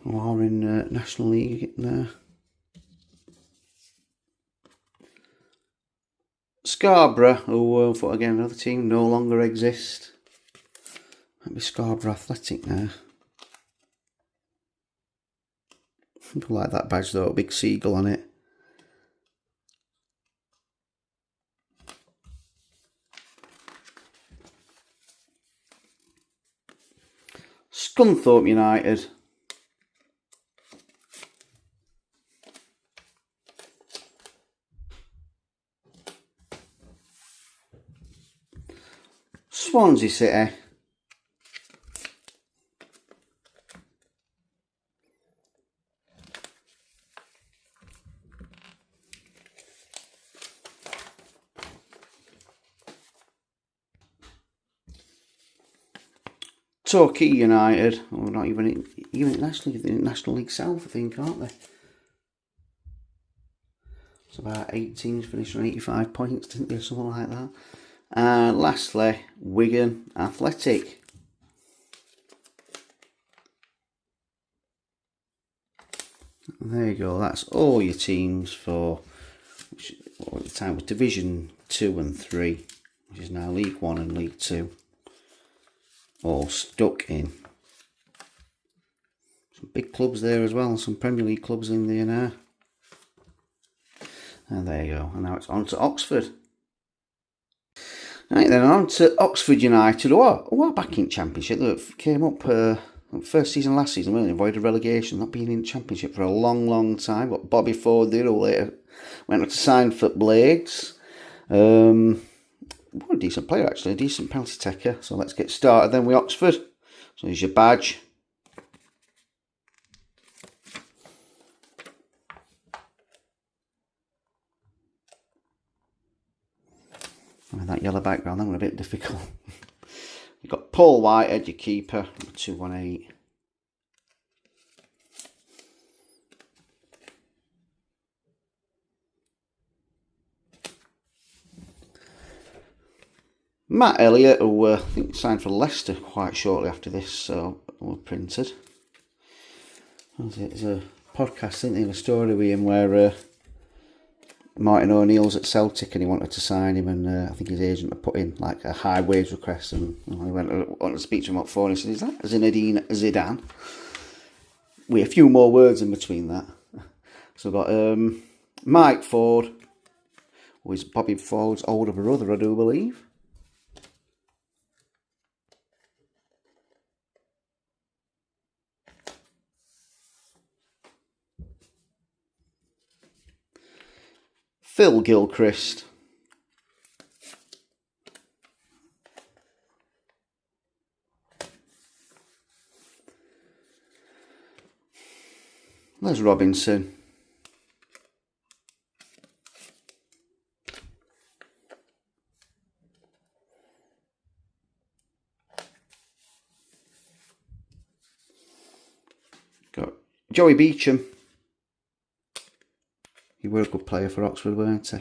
Or in National League there. Scarborough, who again another team, no longer exist. Might be Scarborough Athletic now. People like that badge though, a big seagull on it. Scunthorpe United. Swansea City. Torquay United, or not even National League South, I think, aren't they? It's about 8 teams finished on 85 points, didn't they, something like that. And lastly, Wigan Athletic. There you go, that's all your teams for, which at the time was Division 2 and 3, which is now League 1 and League 2, all stuck in. Some big clubs there as well, some Premier League clubs in there now. And there you go, and now it's on to Oxford. Right then, on to Oxford United, who are back in Championship. They came up first season last season, weren't they? Avoided relegation, not being in Championship for a long time. Got Bobby Ford there, who later went on to sign for Blades. What a decent player actually, a decent penalty taker. So let's get started then with Oxford. So here's your badge. With that yellow background, that was a bit difficult. You've got Paul Whitehead, your keeper, number 218. Matt Elliott, who I think signed for Leicester quite shortly after this, so were printed. There's a podcast, isn't there, a story with him where Martin O'Neill's at Celtic and he wanted to sign him, and I think his agent had put in like a high wage request, and he went to speak to him up phone and he said, "Is that Zinedine Zidane?" With a few more words in between that. So we've got Mike Ford, who is Bobby Ford's older brother, I do believe. Phil Gilchrist. Les Robinson. Got Joey Beecham. He were a good player for Oxford, weren't he?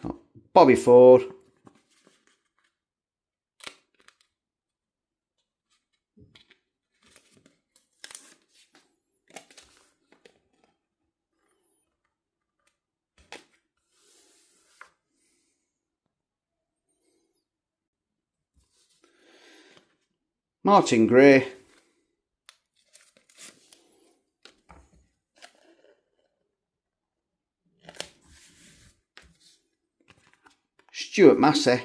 Got Bobby Ford. Martin Gray. Stuart Massey.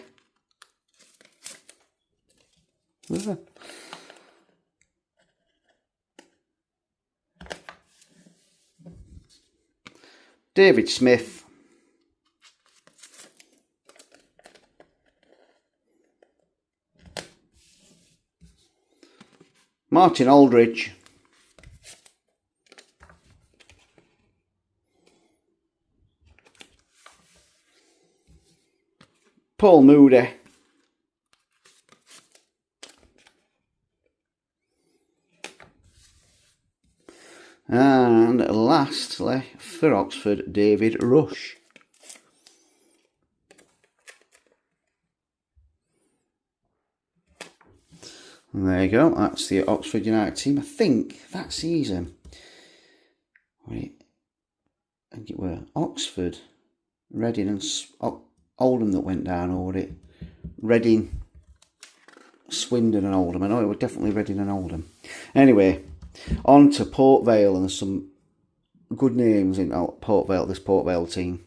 David Smith. Martin Aldridge. Paul Moody. And lastly, for Oxford, David Rush. And there you go, that's the Oxford United team. I think that season, I think it were Oxford, Reading and Oldham that went down, or was it Reading, Swindon and Oldham? I know it was definitely Reading and Oldham. Anyway, on to Port Vale, and there's some good names in Port Vale, this Port Vale team.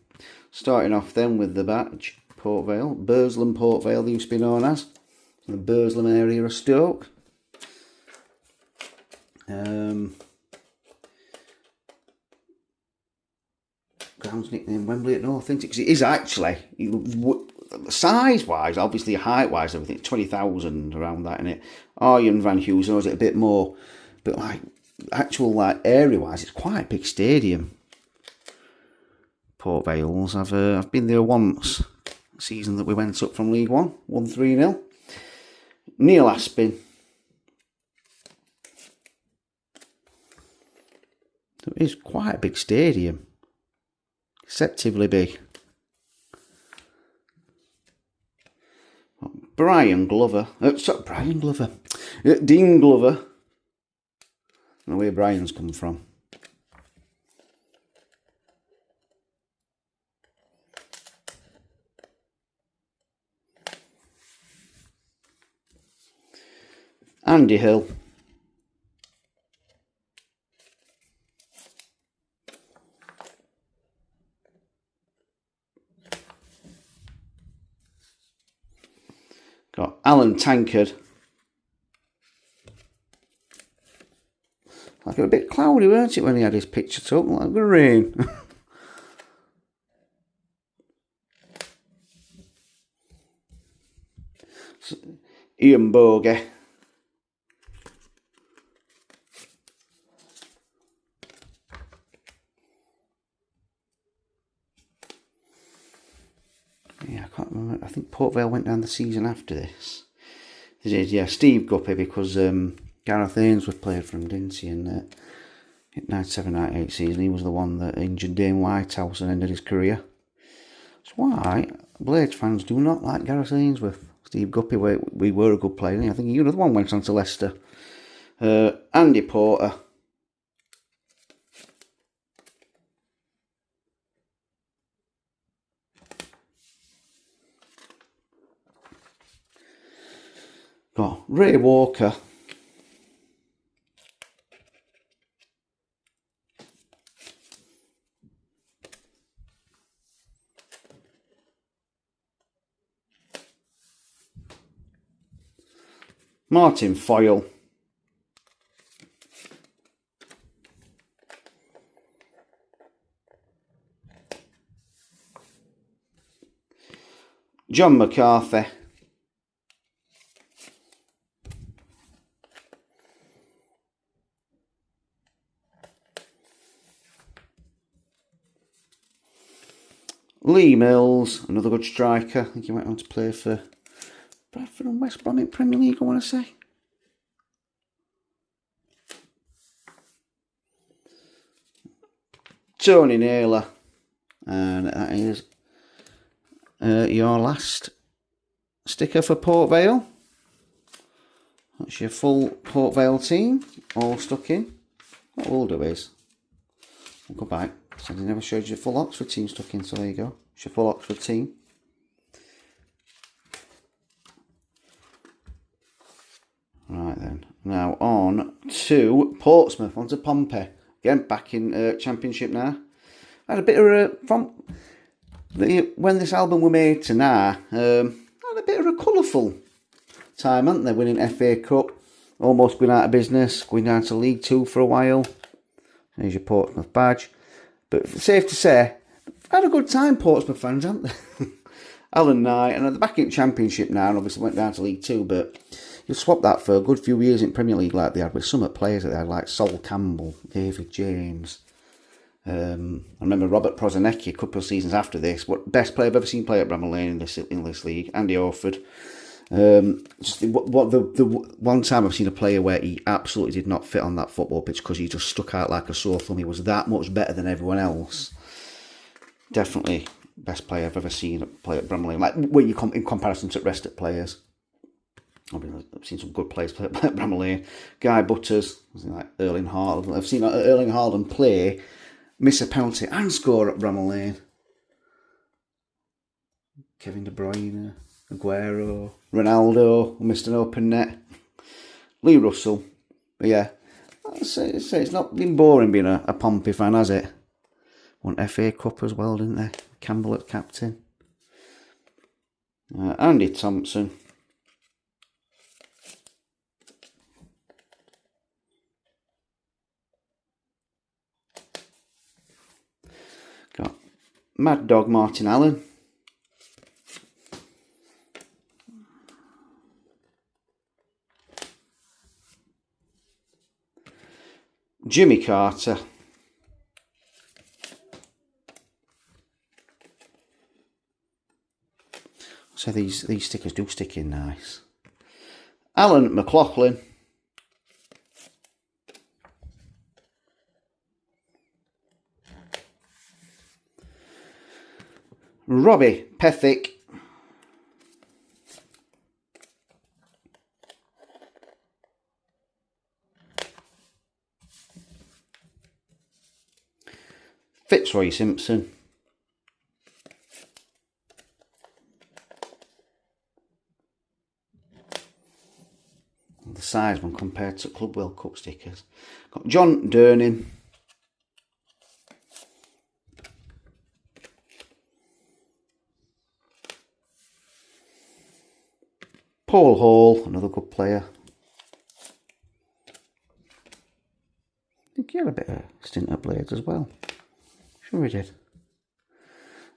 Starting off then with the badge, Port Vale, Burslem Port Vale, they used to be known as. The Burslem area of Stoke. Ground's nicknamed Wembley at North, isn't it? Because it is actually, size-wise, obviously height-wise, everything, 20,000 around that, innit? Arjen van Heusen knows it a bit more, but like actual like area-wise, it's quite a big stadium. Port Vale's, I've been there once. season that we went up from League One, won 3-0. Neil Aspin. It is quite a big stadium. Deceptively big. Dean Glover. Dean Glover. I don't know where Brian's come from. Andy Hill. Got Alan Tankard. Like it was a bit cloudy, weren't it, when he had his picture took? Like the rain. Ian Bogie. Yeah, I can't remember. I think Port Vale went down the season after this. They did, yeah. Steve Guppy, because Gareth Ainsworth played for him, didn't he? In 97-98 season, he was the one that injured Dane Whitehouse and ended his career. That's why Blades fans do not like Gareth Ainsworth. Steve Guppy, we were a good player. I think another one went on to Leicester. Andy Porter. Got Ray Walker. Martin Foyle. John McCarthy. Lee Mills, another good striker. I think he went on to play for Bradford and West Brom in Premier League, I want to say. Tony Naylor. And that is your last sticker for Port Vale. That's your full Port Vale team, all stuck in. What we'll do is, we'll go back. So I never showed you a full Oxford team stuck in, so there you go. It's your full Oxford team. Right then, now on to Portsmouth, on to Pompey. Again, back in Championship now. I had a bit of when this album was made to now, had a bit of a colourful time, hadn't they? Winning FA Cup, almost going out of business, going down to League Two for a while. There's your Portsmouth badge. But safe to say, had a good time, Portsmouth fans, haven't they? Alan Knight, and they're back in Championship now, and obviously went down to League Two, but you swap that for a good few years in Premier League like they had with some players that they had, like Sol Campbell, David James. I remember Robert Prozinecki a couple of seasons after this. What best player I've ever seen play at Bramall Lane in this league? Andy Orford. Just the one time I've seen a player where he absolutely did not fit on that football pitch because he just stuck out like a sore thumb. He was that much better than everyone else. Definitely best player I've ever seen play at Bramall Lane. Like when you in comparison to the rest of players. I've seen some good players play at Bramall Lane. Guy Butters, like Erling Haaland. I've seen Erling Haaland play, miss a penalty and score at Bramall Lane. Kevin De Bruyne, Aguero, Ronaldo, missed an open net. Lee Russell. But yeah, I'd say it's not been boring being a Pompey fan, has it? Won FA Cup as well, didn't they? Campbell at captain. Andy Thompson. Got Mad Dog Martin Allen. Jimmy Carter. So these stickers do stick in nice. Alan McLaughlin. Robbie Pethick. Fitzroy Simpson. The size one compared to Club World Cup stickers. Got John Durnin. Paul Hall, another good player. I think he had a bit of stint at Blades as well. Sure he did.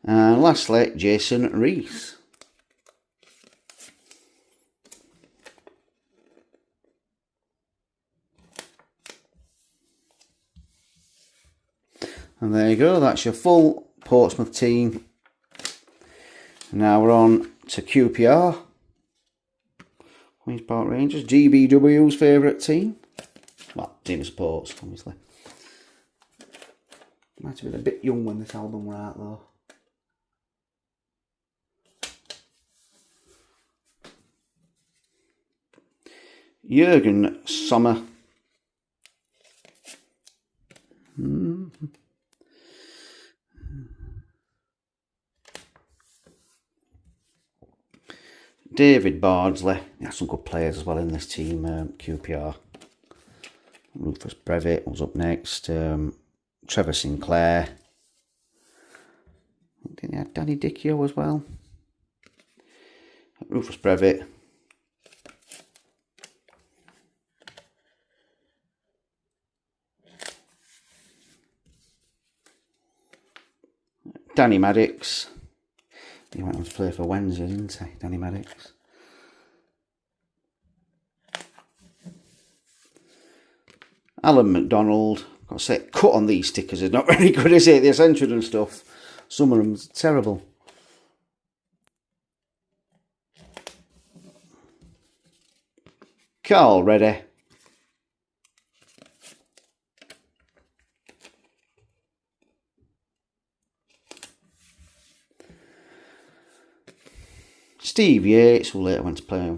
And lastly, Jason Rees. And there you go, that's your full Portsmouth team. Now we're on to QPR. Queen's Park Rangers, GBW's favourite team. Well, team of sports, obviously. Might have been a bit young when this album were out though. Jürgen Sommer. David Bardsley. He had some good players as well in this team, QPR. Rufus Brevitt was up next. Trevor Sinclair. I think they had Danny Dichio as well. Rufus Brevitt. Danny Maddox. He went on to play for Wednesday, didn't he? Danny Maddox. Alan McDonald. Got to say, cut on these stickers is not very good, is it? The Accentured and stuff. Some of them are terrible. Carl Reddy. Steve Yates, who later went to play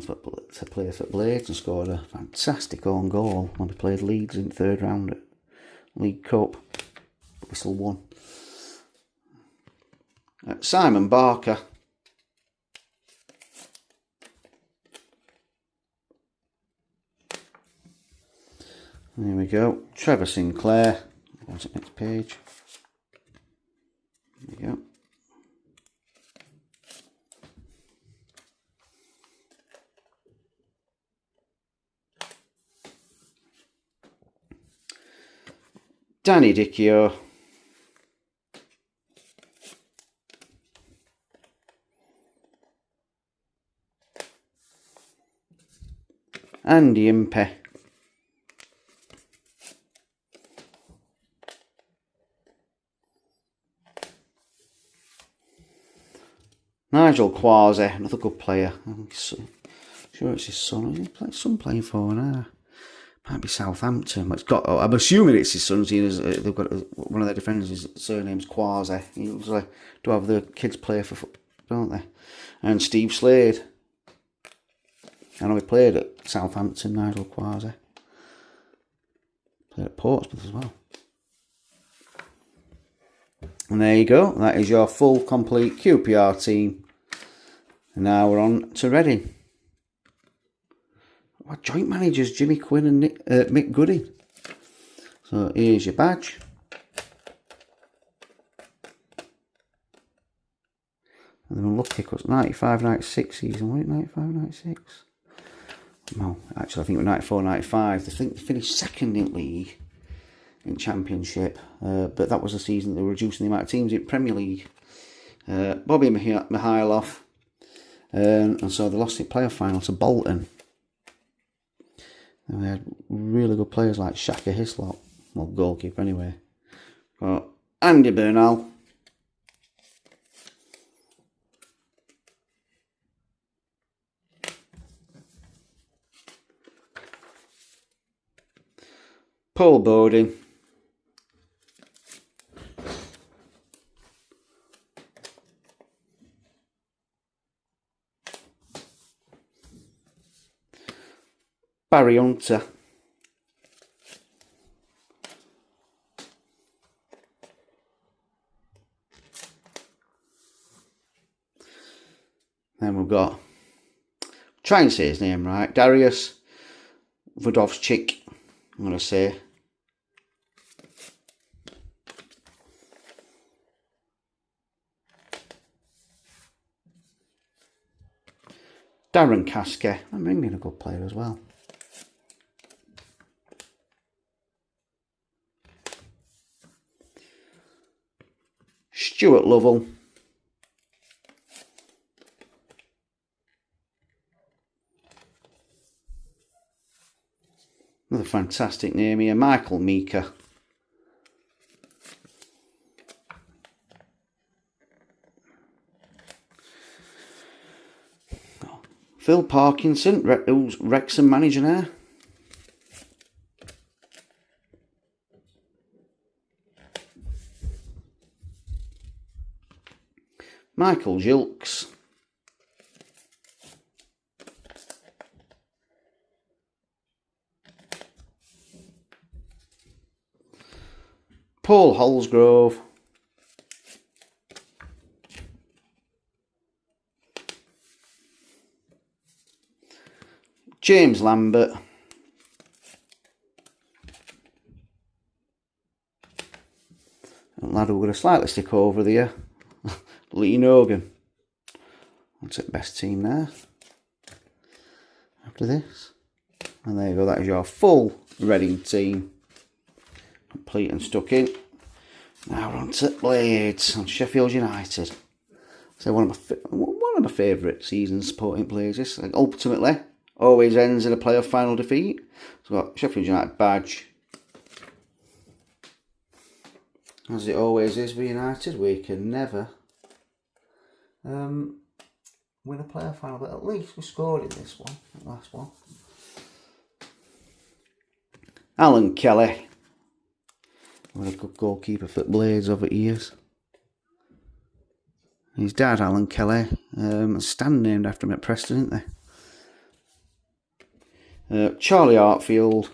for Blades and scored a fantastic own goal when he played Leeds in the third round at League Cup. Whistle won. Simon Barker. There we go. Trevor Sinclair. On to the next page. There we go. Danny Dichio. Andy Impey. Nigel Quasi, another good player. I'm sure it's his son. He's his son playing for now. Might be Southampton. But it's got. I'm assuming it's his son. Seeing as they've got one of their defenders. His surname's Quasi. He usually do have the kids play for football, don't they? And Steve Slade. I know he played at Southampton. Nigel Quasi. Played at Portsmouth as well. And there you go. That is your full, complete QPR team. And now we're on to Reading. Our joint managers, Jimmy Quinn and Mick Gooding. So here's your badge. And then unlucky because 95-96 season, was it 95-96? No, actually I think it was 94-95. I think they finished second in league, in Championship. But that was the season they were reducing the amount of teams in Premier League. Bobby Mihailov. And so they lost the playoff final to Bolton. And they had really good players like Shaka Hislop, well, goalkeeper anyway. Got Andy Bernal. Paul Bodin. Barry Hunter. Then we've got, try and say his name right, Darius Vodovchik, I'm going to say. Darren Caskey, I'm being a good player as well. Stuart Lovell. Another fantastic name here, Michael Meeker. Phil Parkinson, who's Wrexham manager now. Michael Gilks. Paul Holsgrove. James Lambert. And lad who we're going to slightly stick over there. Lee Nogan. That's the best team there. After this. And there you go, that is your full Reading team. Complete and stuck in. Now we're on to Blades on Sheffield United. So one of my favourite season supporting players. This like, ultimately always ends in a playoff final defeat. So we've got Sheffield United badge. As it always is with United, we can never win a playoff final, but at least we scored in this one, the last one. Alan Kelly. What a good goalkeeper for Blades over the years. His dad, Alan Kelly, a stand named after him at Preston, isn't they? Charlie Hartfield.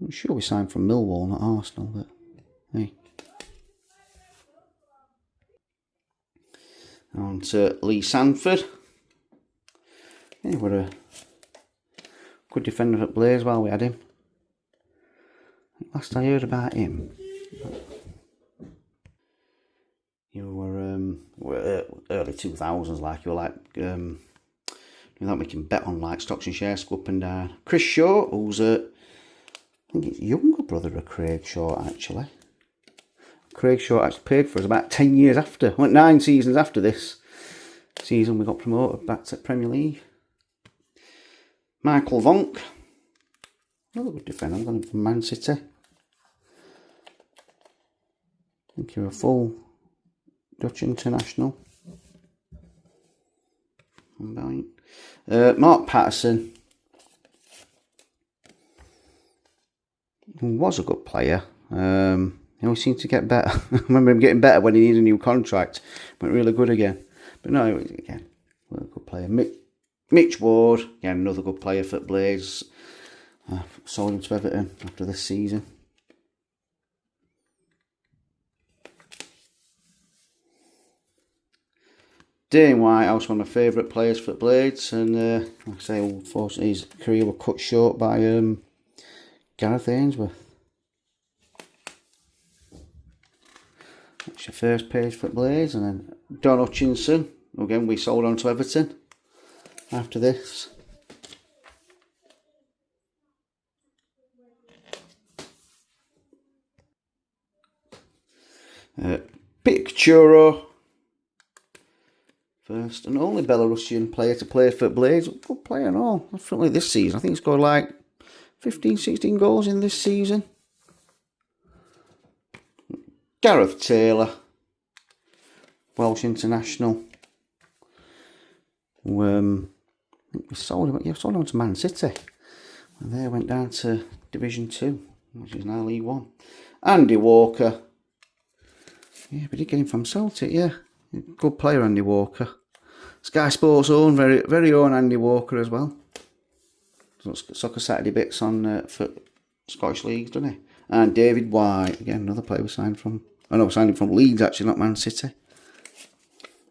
I'm sure we signed from Millwall, not Arsenal, but hey. On to Lee Sanford. Yeah, what a good defender at Blades while we had him. Last I heard about him, you were early 2000s, like you were like you know, we can bet on like stocks and shares go up and down. Chris Shaw, who's I think it's younger brother of Craig Shaw actually. Craig Shaw actually played for us about 10 years after, went 9 seasons after this season we got promoted back to Premier League. Michael Vonk, another good defender, I'm going from Man City. I think you're a full Dutch international. Mark Patterson, who was a good player. He always seemed to get better. I remember him getting better when he needed a new contract. Went really good again. But no, again, a good player. Mitch Ward, again, another good player for Blades. Sold him to Everton after this season. Dane Whitehouse, one of my favourite players for Blades, and like I say, unfortunately his career was cut short by Gareth Ainsworth. That's your first page for Blades, and then Don Hutchinson, again we sold on to Everton after this. Picturo, first and only Belarusian player to play for Blades. Good player and all. Definitely this season. I think he scored like 15, 16 goals in this season. Gareth Taylor, Welsh international. We sold him to Man City And they went down to Division 2, which is now League 1. Andy Walker. Yeah, we did get him from Celtic, yeah. Good player, Andy Walker. Sky Sports own, very own Andy Walker as well. Soccer Saturday bits on for Scottish Leagues, doesn't he? And David White, again, another player we signed from... Oh no, we signed him from Leeds, actually, not Man City.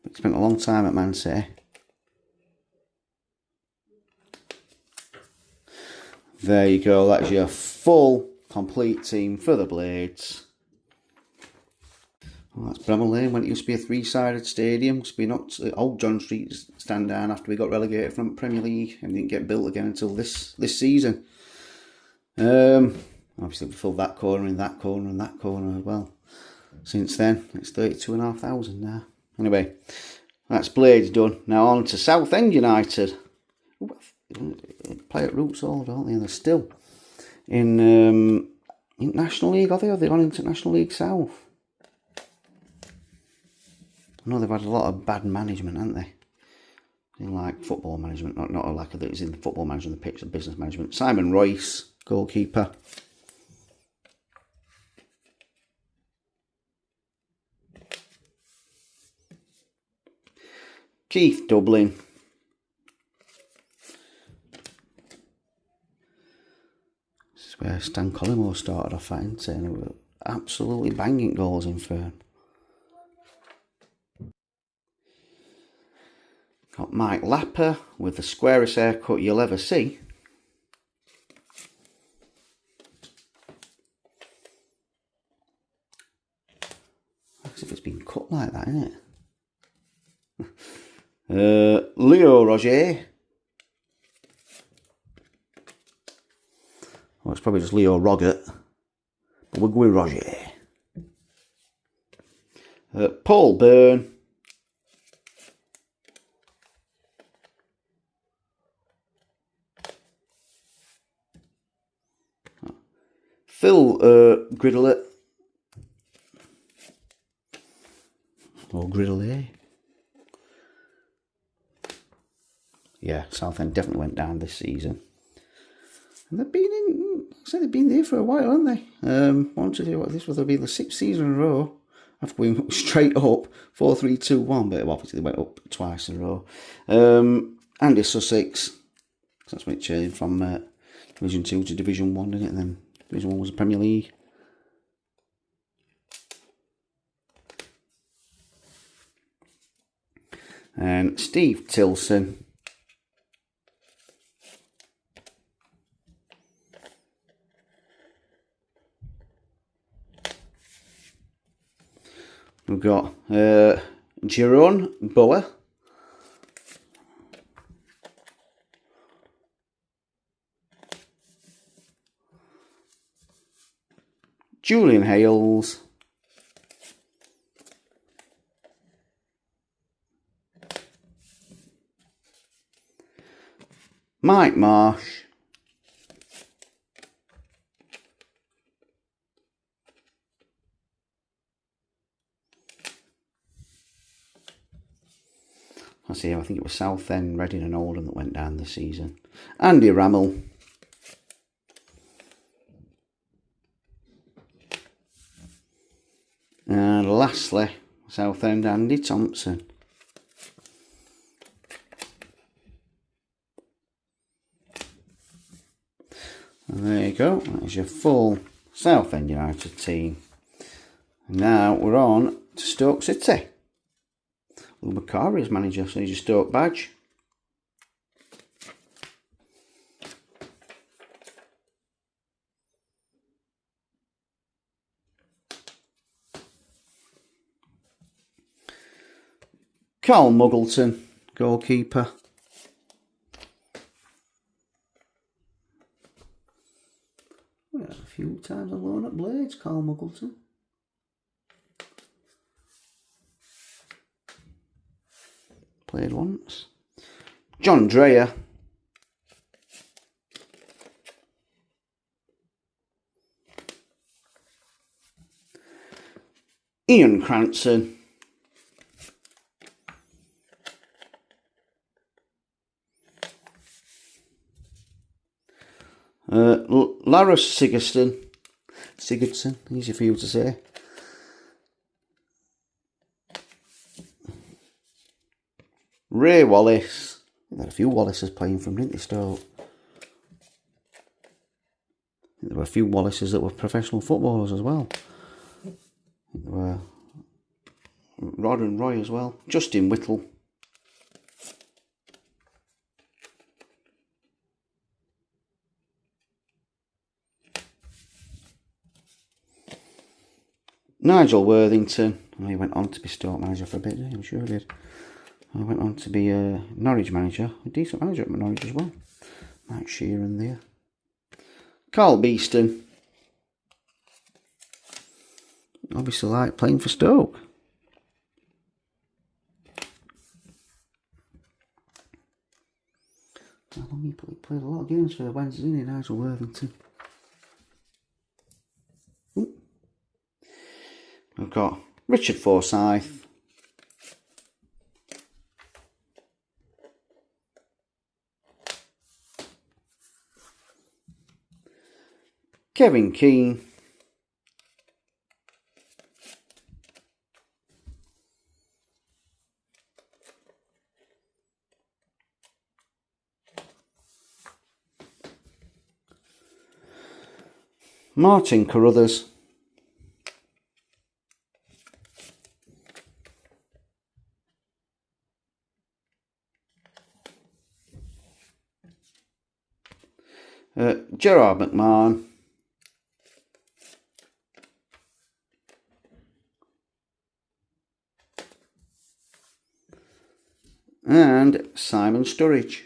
He spent a long time at Man City. There you go, that's your full, complete team for the Blades. Well, that's Bramall Lane, when it used to be a three-sided stadium. Used to be knocked old John Street stand down after we got relegated from Premier League and didn't get built again until this season. Obviously we filled that corner and that corner and that corner as well. Since then, it's 32,500 now. Anyway, that's Blades done. Now on to Southend United. Play at Roots Hall, don't they? And they're still in National League, are they? Or are they on into National League South? I know they've had a lot of bad management, haven't they? In like football management, not like it's in the football management, the pitch, the business management. Simon Royce, goalkeeper. Keith Dublin. This is where Stan Collymore started off at, isn't it? And they were absolutely banging goals in Fern. Got Mike Lapper with the squarest haircut you'll ever see. Looks as if it's been cut like that, isn't it? Leo Roger. Well, it's probably just Leo Roggett. But we'll go with Roger. Paul Byrne. Phil Gridley. Or Gridley. Yeah, Southend definitely went down this season. And they've been in, they've been there for a while, haven't they? This will be the 6th season in a row. After going straight up, 4-3-2-1, but obviously they went up twice in a row. Andy Sussex. That's when it changed from Division 2 to Division 1, didn't it? And then Division 1 was the Premier League. And Steve Tilson. We've got Jerome Boer. Julian Hales. Mike Marsh. I see, I think it was Southend, Reading and Oldham that went down this season. Andy Rammell. And lastly, Southend, Andy Thompson. And there you go, that is your full Southend United team. And now we're on to Stoke City. Lou Macari is manager, so he's your Stoke badge. Carl Muggleton, goalkeeper. We had a few times on loan at Blades, Carl Muggleton. Played once. John Dreyer. Ian Cranston. Lara Sigurdsson, easy for you to say. Ray Wallace. There were a few Wallaces playing from, didn't they, Stoke? There were a few Wallaces that were professional footballers as well. There were Rod and Roy as well. Justin Whittle. Nigel Worthington. He went on to be Stoke manager for a bit, didn't he? I'm sure he did. He went on to be a Norwich manager. A decent manager at Norwich as well. Mike Sheeran there. Carl Beeston. Obviously like playing for Stoke. How long he played a lot of games for Wednesday, didn't he, Nigel Worthington? Ooh. We've got Richard Forsyth. Kevin Keane. Martin Carruthers. Gerard McMahon. And Simon Sturridge.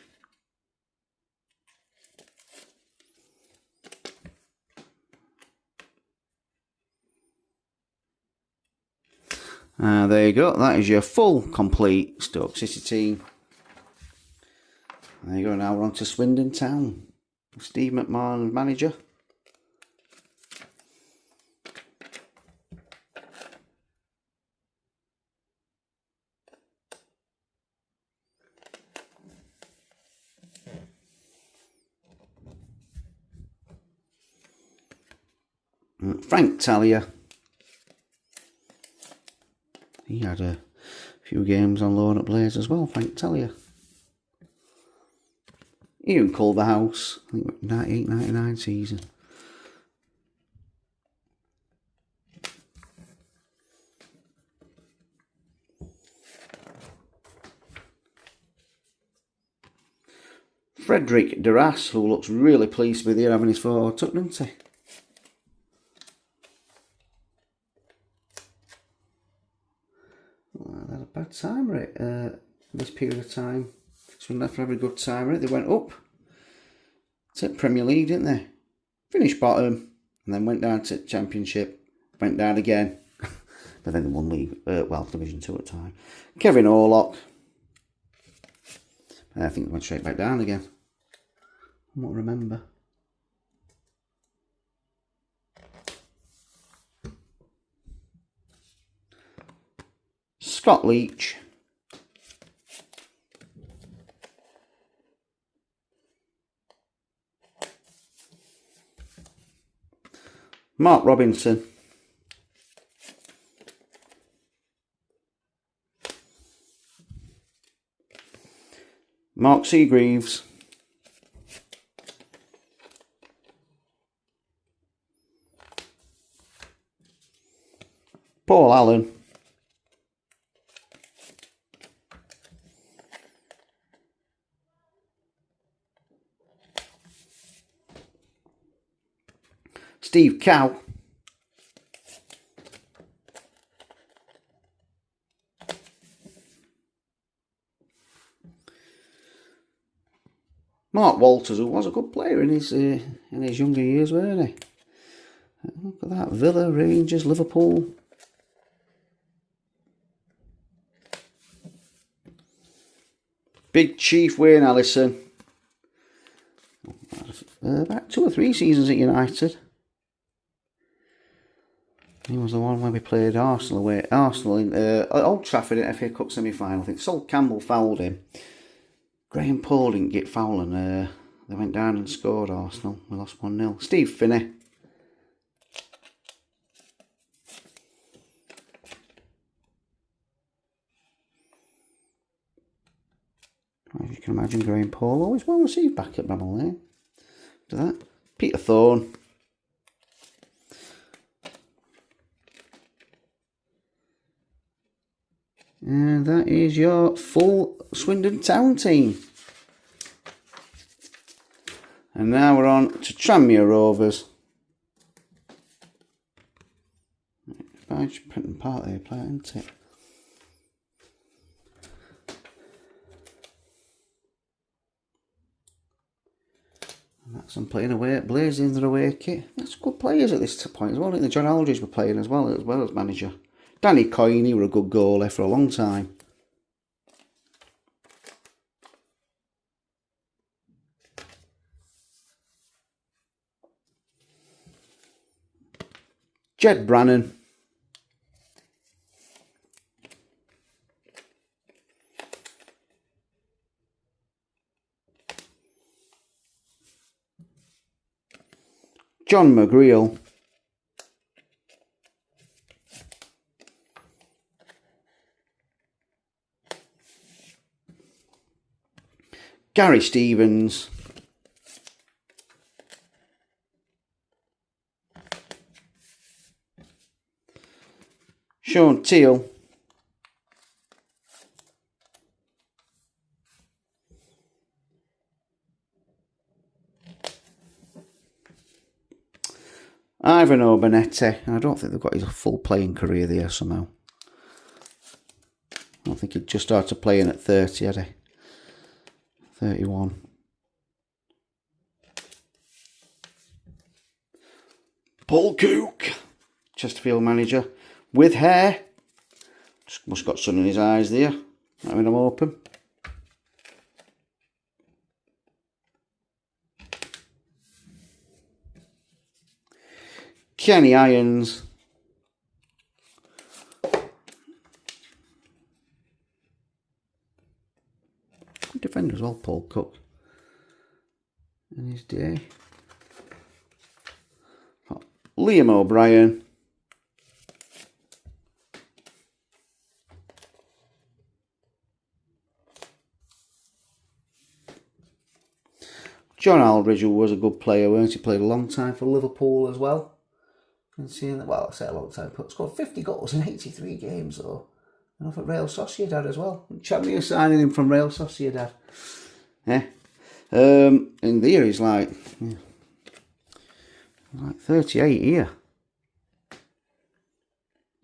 There you go. That is your full, complete Stoke City team. There you go. Now we're on to Swindon Town. Steve McMahon, manager. Frank Talia. He had a few games on loan at Blaze as well, Frank Talia. Ian Culverhouse, I think 98-99 season. Frederick Duras, who looks really pleased with you having his photo took, doesn't he? Well, they had a bad time, right? This period of time. Swindon never had a good time, right? They went up to Premier League, didn't they? Finished bottom, and then went down to Championship, went down again, but then they won League, Division 2 at the time. Kevin Orlock. I think they went straight back down again. I don't remember. Scott Leach. Mark Robinson. Mark Seagreaves. Paul Allen. Steve Cow. Mark Walters, who was a good player in his younger years, weren't he? Look at that. Villa, Rangers, Liverpool. Big Chief Wayne Allison. About 2 or 3 seasons at United. He was the one where we played Arsenal away. Arsenal in Old Trafford in FA Cup semi-final. I think Sol Campbell fouled him. Graham Paul didn't get fouled, and They went down and scored, Arsenal. We lost 1-0. Steve Finney. As you can imagine, Graham Paul always well received back at Bramall. After that, Peter Thorne. And that is your full Swindon Town team. And now we're on to Tranmere Rovers. It's printing part there, player, isn't it? And that's them playing away at Blazing their away kit. That's good players at this point as well. I think the John Aldridge were playing as well as manager. Danny Coyne were a good goalie for a long time. Jed Brannan. John McGreal. Gary Stevens. Sean Teal. Ivan Obernetti. I don't think they've got his full playing career there somehow. I don't think he'd just started playing at 30, had he? 31. Paul Cook, Chesterfield manager, with hair. Must have got sun in his eyes there. Having them open. Kenny Irons. Good defender as well, Paul Cook. In his day. Liam O'Brien. John Aldridge, who was a good player, weren't he? Played a long time for Liverpool as well. And seeing that, well, I say a long time, but scored 50 goals in 83 games, though. And off at Real Sociedad as well. Tranmere signing him from Real Sociedad. Yeah. In there, he's like 38 here.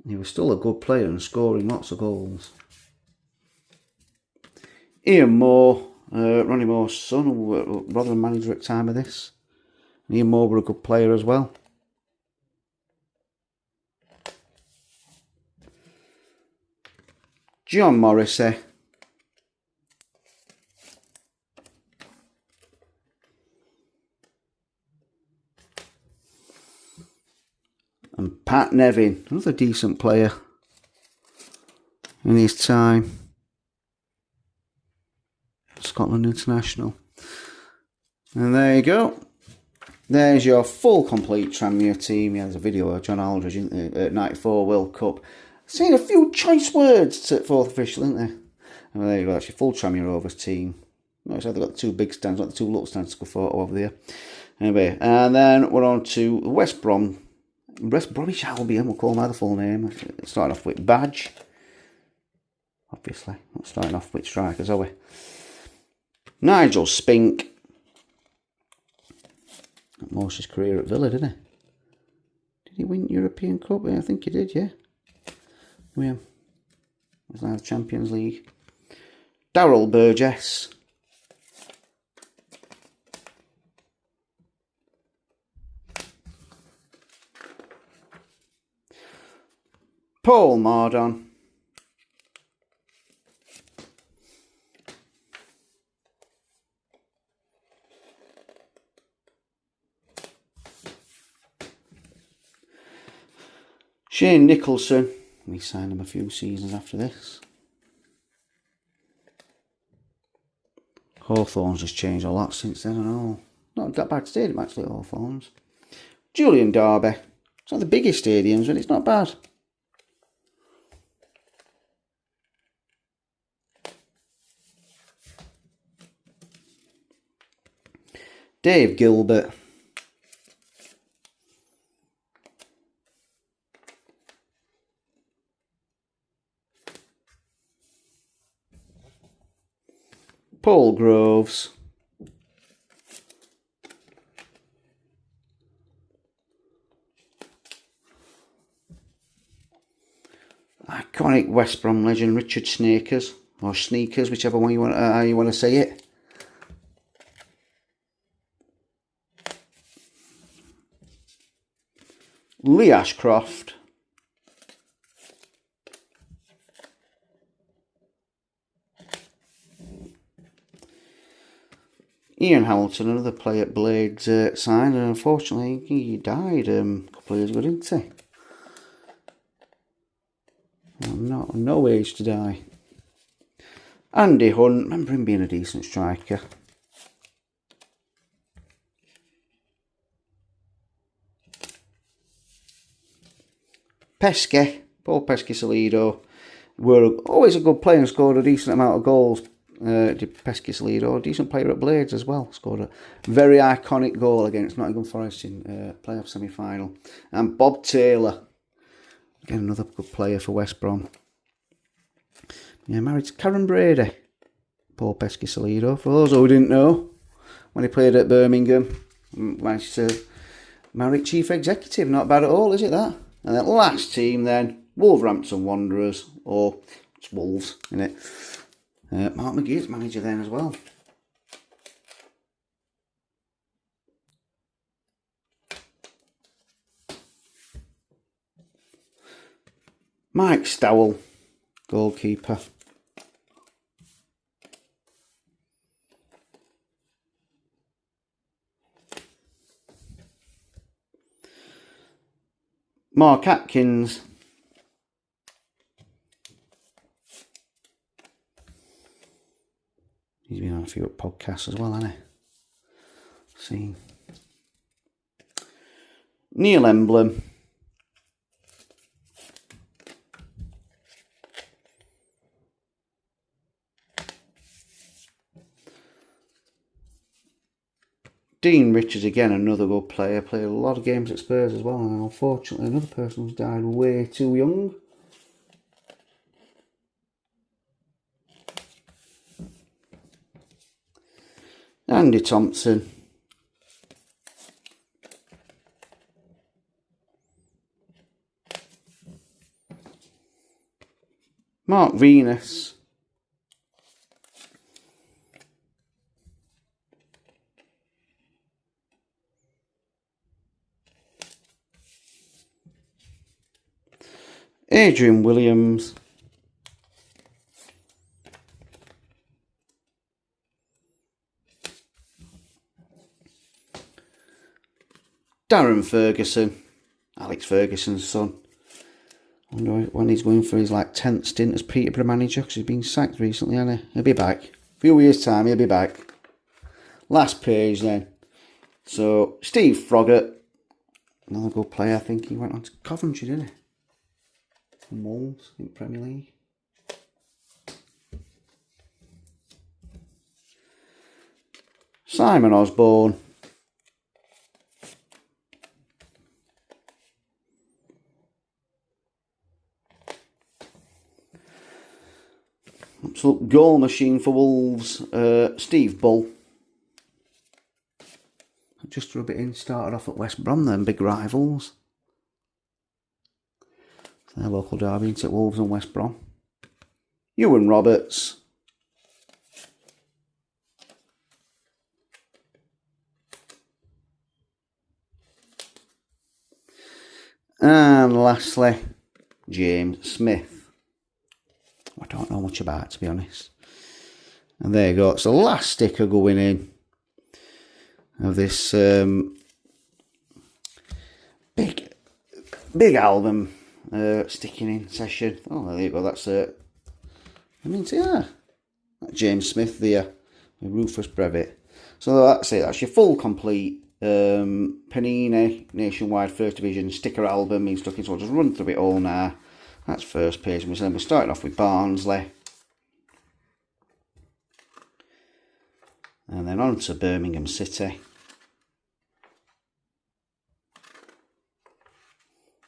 He was still a good player and scoring lots of goals. Ian Moore, Ronnie Moore's son, who was Rotherham manager at the time of this. And Ian Moore were a good player as well. John Morrissey. And Pat Nevin, another decent player in his time. Scotland International. And there you go. There's your full complete Tranmere team. Yeah, there's a video of John Aldridge at 94 World Cup. Saying a few choice words at fourth official, isn't there? And there you go, that's your full Tranmere Rovers team. Notice how they've got the two big stands, like the two little stands to go photo over there. Anyway, and then we're on to West Bromwich Albion, we'll call them by the full name. Starting off with Badge. Obviously, not starting off with strikers, are we? Nigel Spink. Got most of his career at Villa, didn't he? Did he win European Cup? Yeah, I think he did, yeah. Yeah. Was now the Champions League. Darryl Burgess. Paul Mardon. Shane Nicholson. We signed him a few seasons after this. Hawthorns has changed a lot since then and all. Not that bad stadium actually, Hawthorns. Julian Derby. It's not the biggest stadiums, but it's not bad. Dave Gilbert. Paul Groves. Iconic West Brom legend Richard Snakers, or Sneakers, whichever one you want, how you want to say it. Lee Ashcroft. Ian Hamilton, another player at Blades, signed, and unfortunately he died a couple of years ago, didn't he? No age to die. Andy Hunt, remember him being a decent striker. Pesky, Paul Pesky-Salido, were always a good player and scored a decent amount of goals. Pesky-Salido, a decent player at Blades as well. Scored a very iconic goal against Nottingham Forest in playoff semi-final. And Bob Taylor, again another good player for West Brom. Yeah, married to Karen Brady. Paul Pesky-Salido, for those who didn't know, when he played at Birmingham, managed to marry Chief Executive. Not bad at all, is it that? And then last team then, Wolverhampton Wanderers, or it's Wolves, isn't it? Mark McGee's manager then as well. Mike Stowell, goalkeeper. Mark Atkins. He's been on a few podcasts as well, hasn't he? See. Neil Emblem. Dean Richards, again, another good player. Played a lot of games at Spurs as well. And unfortunately, another person who's died way too young. Andy Thompson. Mark Venus. Adrian Williams. Darren Ferguson, Alex Ferguson's son. I wonder when he's going for his 10th stint as Peterborough manager, because he's been sacked recently, hasn't he? He'll be back. A few years' time, he'll be back. Last page then. So, Steve Froggatt, another good player. I think he went on to Coventry, didn't he? From Wolves in Premier League. Simon Osborne. Absolute goal machine for Wolves. Steve Bull. Just to rub it in, started off at West Brom then, big rivals. Their local derby at Wolves and West Brom. Ewan Roberts. And lastly, James Smith. I don't know much about it, to be honest. And there you go. It's the last sticker going in of this big album sticking in session. Oh, there you go. That's it. I mean, yeah, James Smith there, with Rufus Brevett. So that's it. That's your full complete Panini Nationwide First Division sticker album. Means looking, so I'll just run through it all now. That's first page. And then we're starting off with Barnsley. And then on to Birmingham City.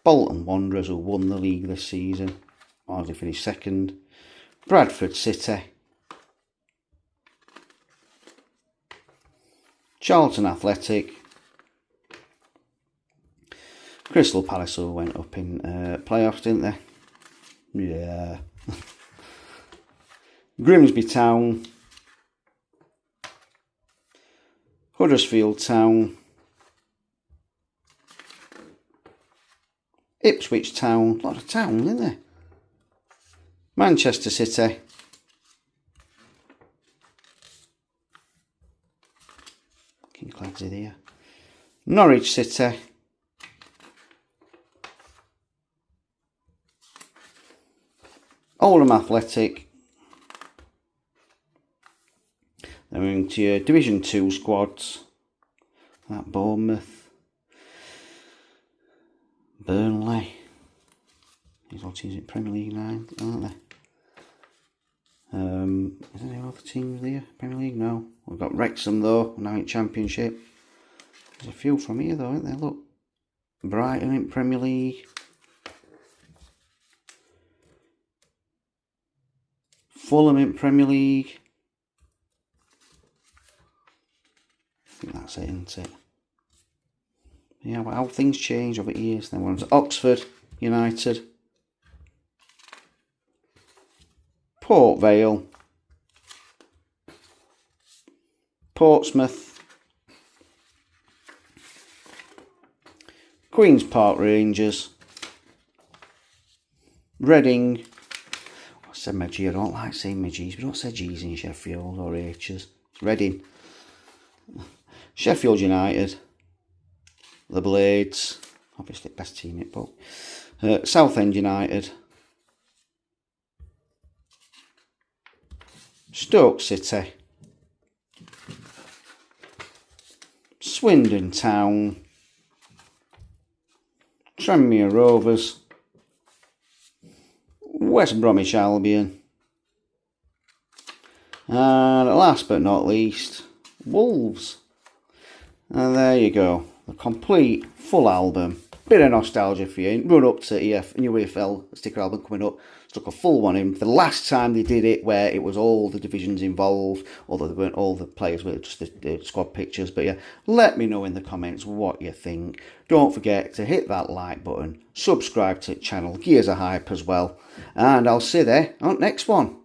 Bolton Wanderers, who won the league this season. Barnsley finished second. Bradford City. Charlton Athletic. Crystal Palace, who went up in playoffs, didn't they? Yeah. Grimsby Town. Huddersfield Town. Ipswich Town. A lot of towns, isn't there? Manchester City. Kinclads are there. Norwich City. Oldham Athletic. Then we're into your Division 2 squads. That Bournemouth. Burnley. These all teams in Premier League now, aren't they? Is there any other teams there? Premier League? No. We've got Wrexham though, now in Championship. There's a few from here though, aren't there? Look. Brighton in Premier League. Fulham in Premier League. I think that's it, isn't it? Yeah, well, how things change over years. Then we're on to Oxford United. Port Vale. Portsmouth. Queen's Park Rangers. Reading. I said my G, I don't like saying my G's. We don't say G's in Sheffield or H's. It's Reading. Sheffield United. The Blades, obviously best team in but Southend United, Stoke City, Swindon Town, Tranmere Rovers, West Bromwich Albion, and last but not least, Wolves. And there you go. A complete full album. Bit of nostalgia for you. Run up to new EFL sticker album coming up. Stuck a full one in. The last time they did it, where it was all the divisions involved, although they weren't all the players, were just the squad pictures. But yeah, let me know in the comments what you think. Don't forget to hit that like button, subscribe to the channel, give us a hype as well, and I'll see you there on the next one.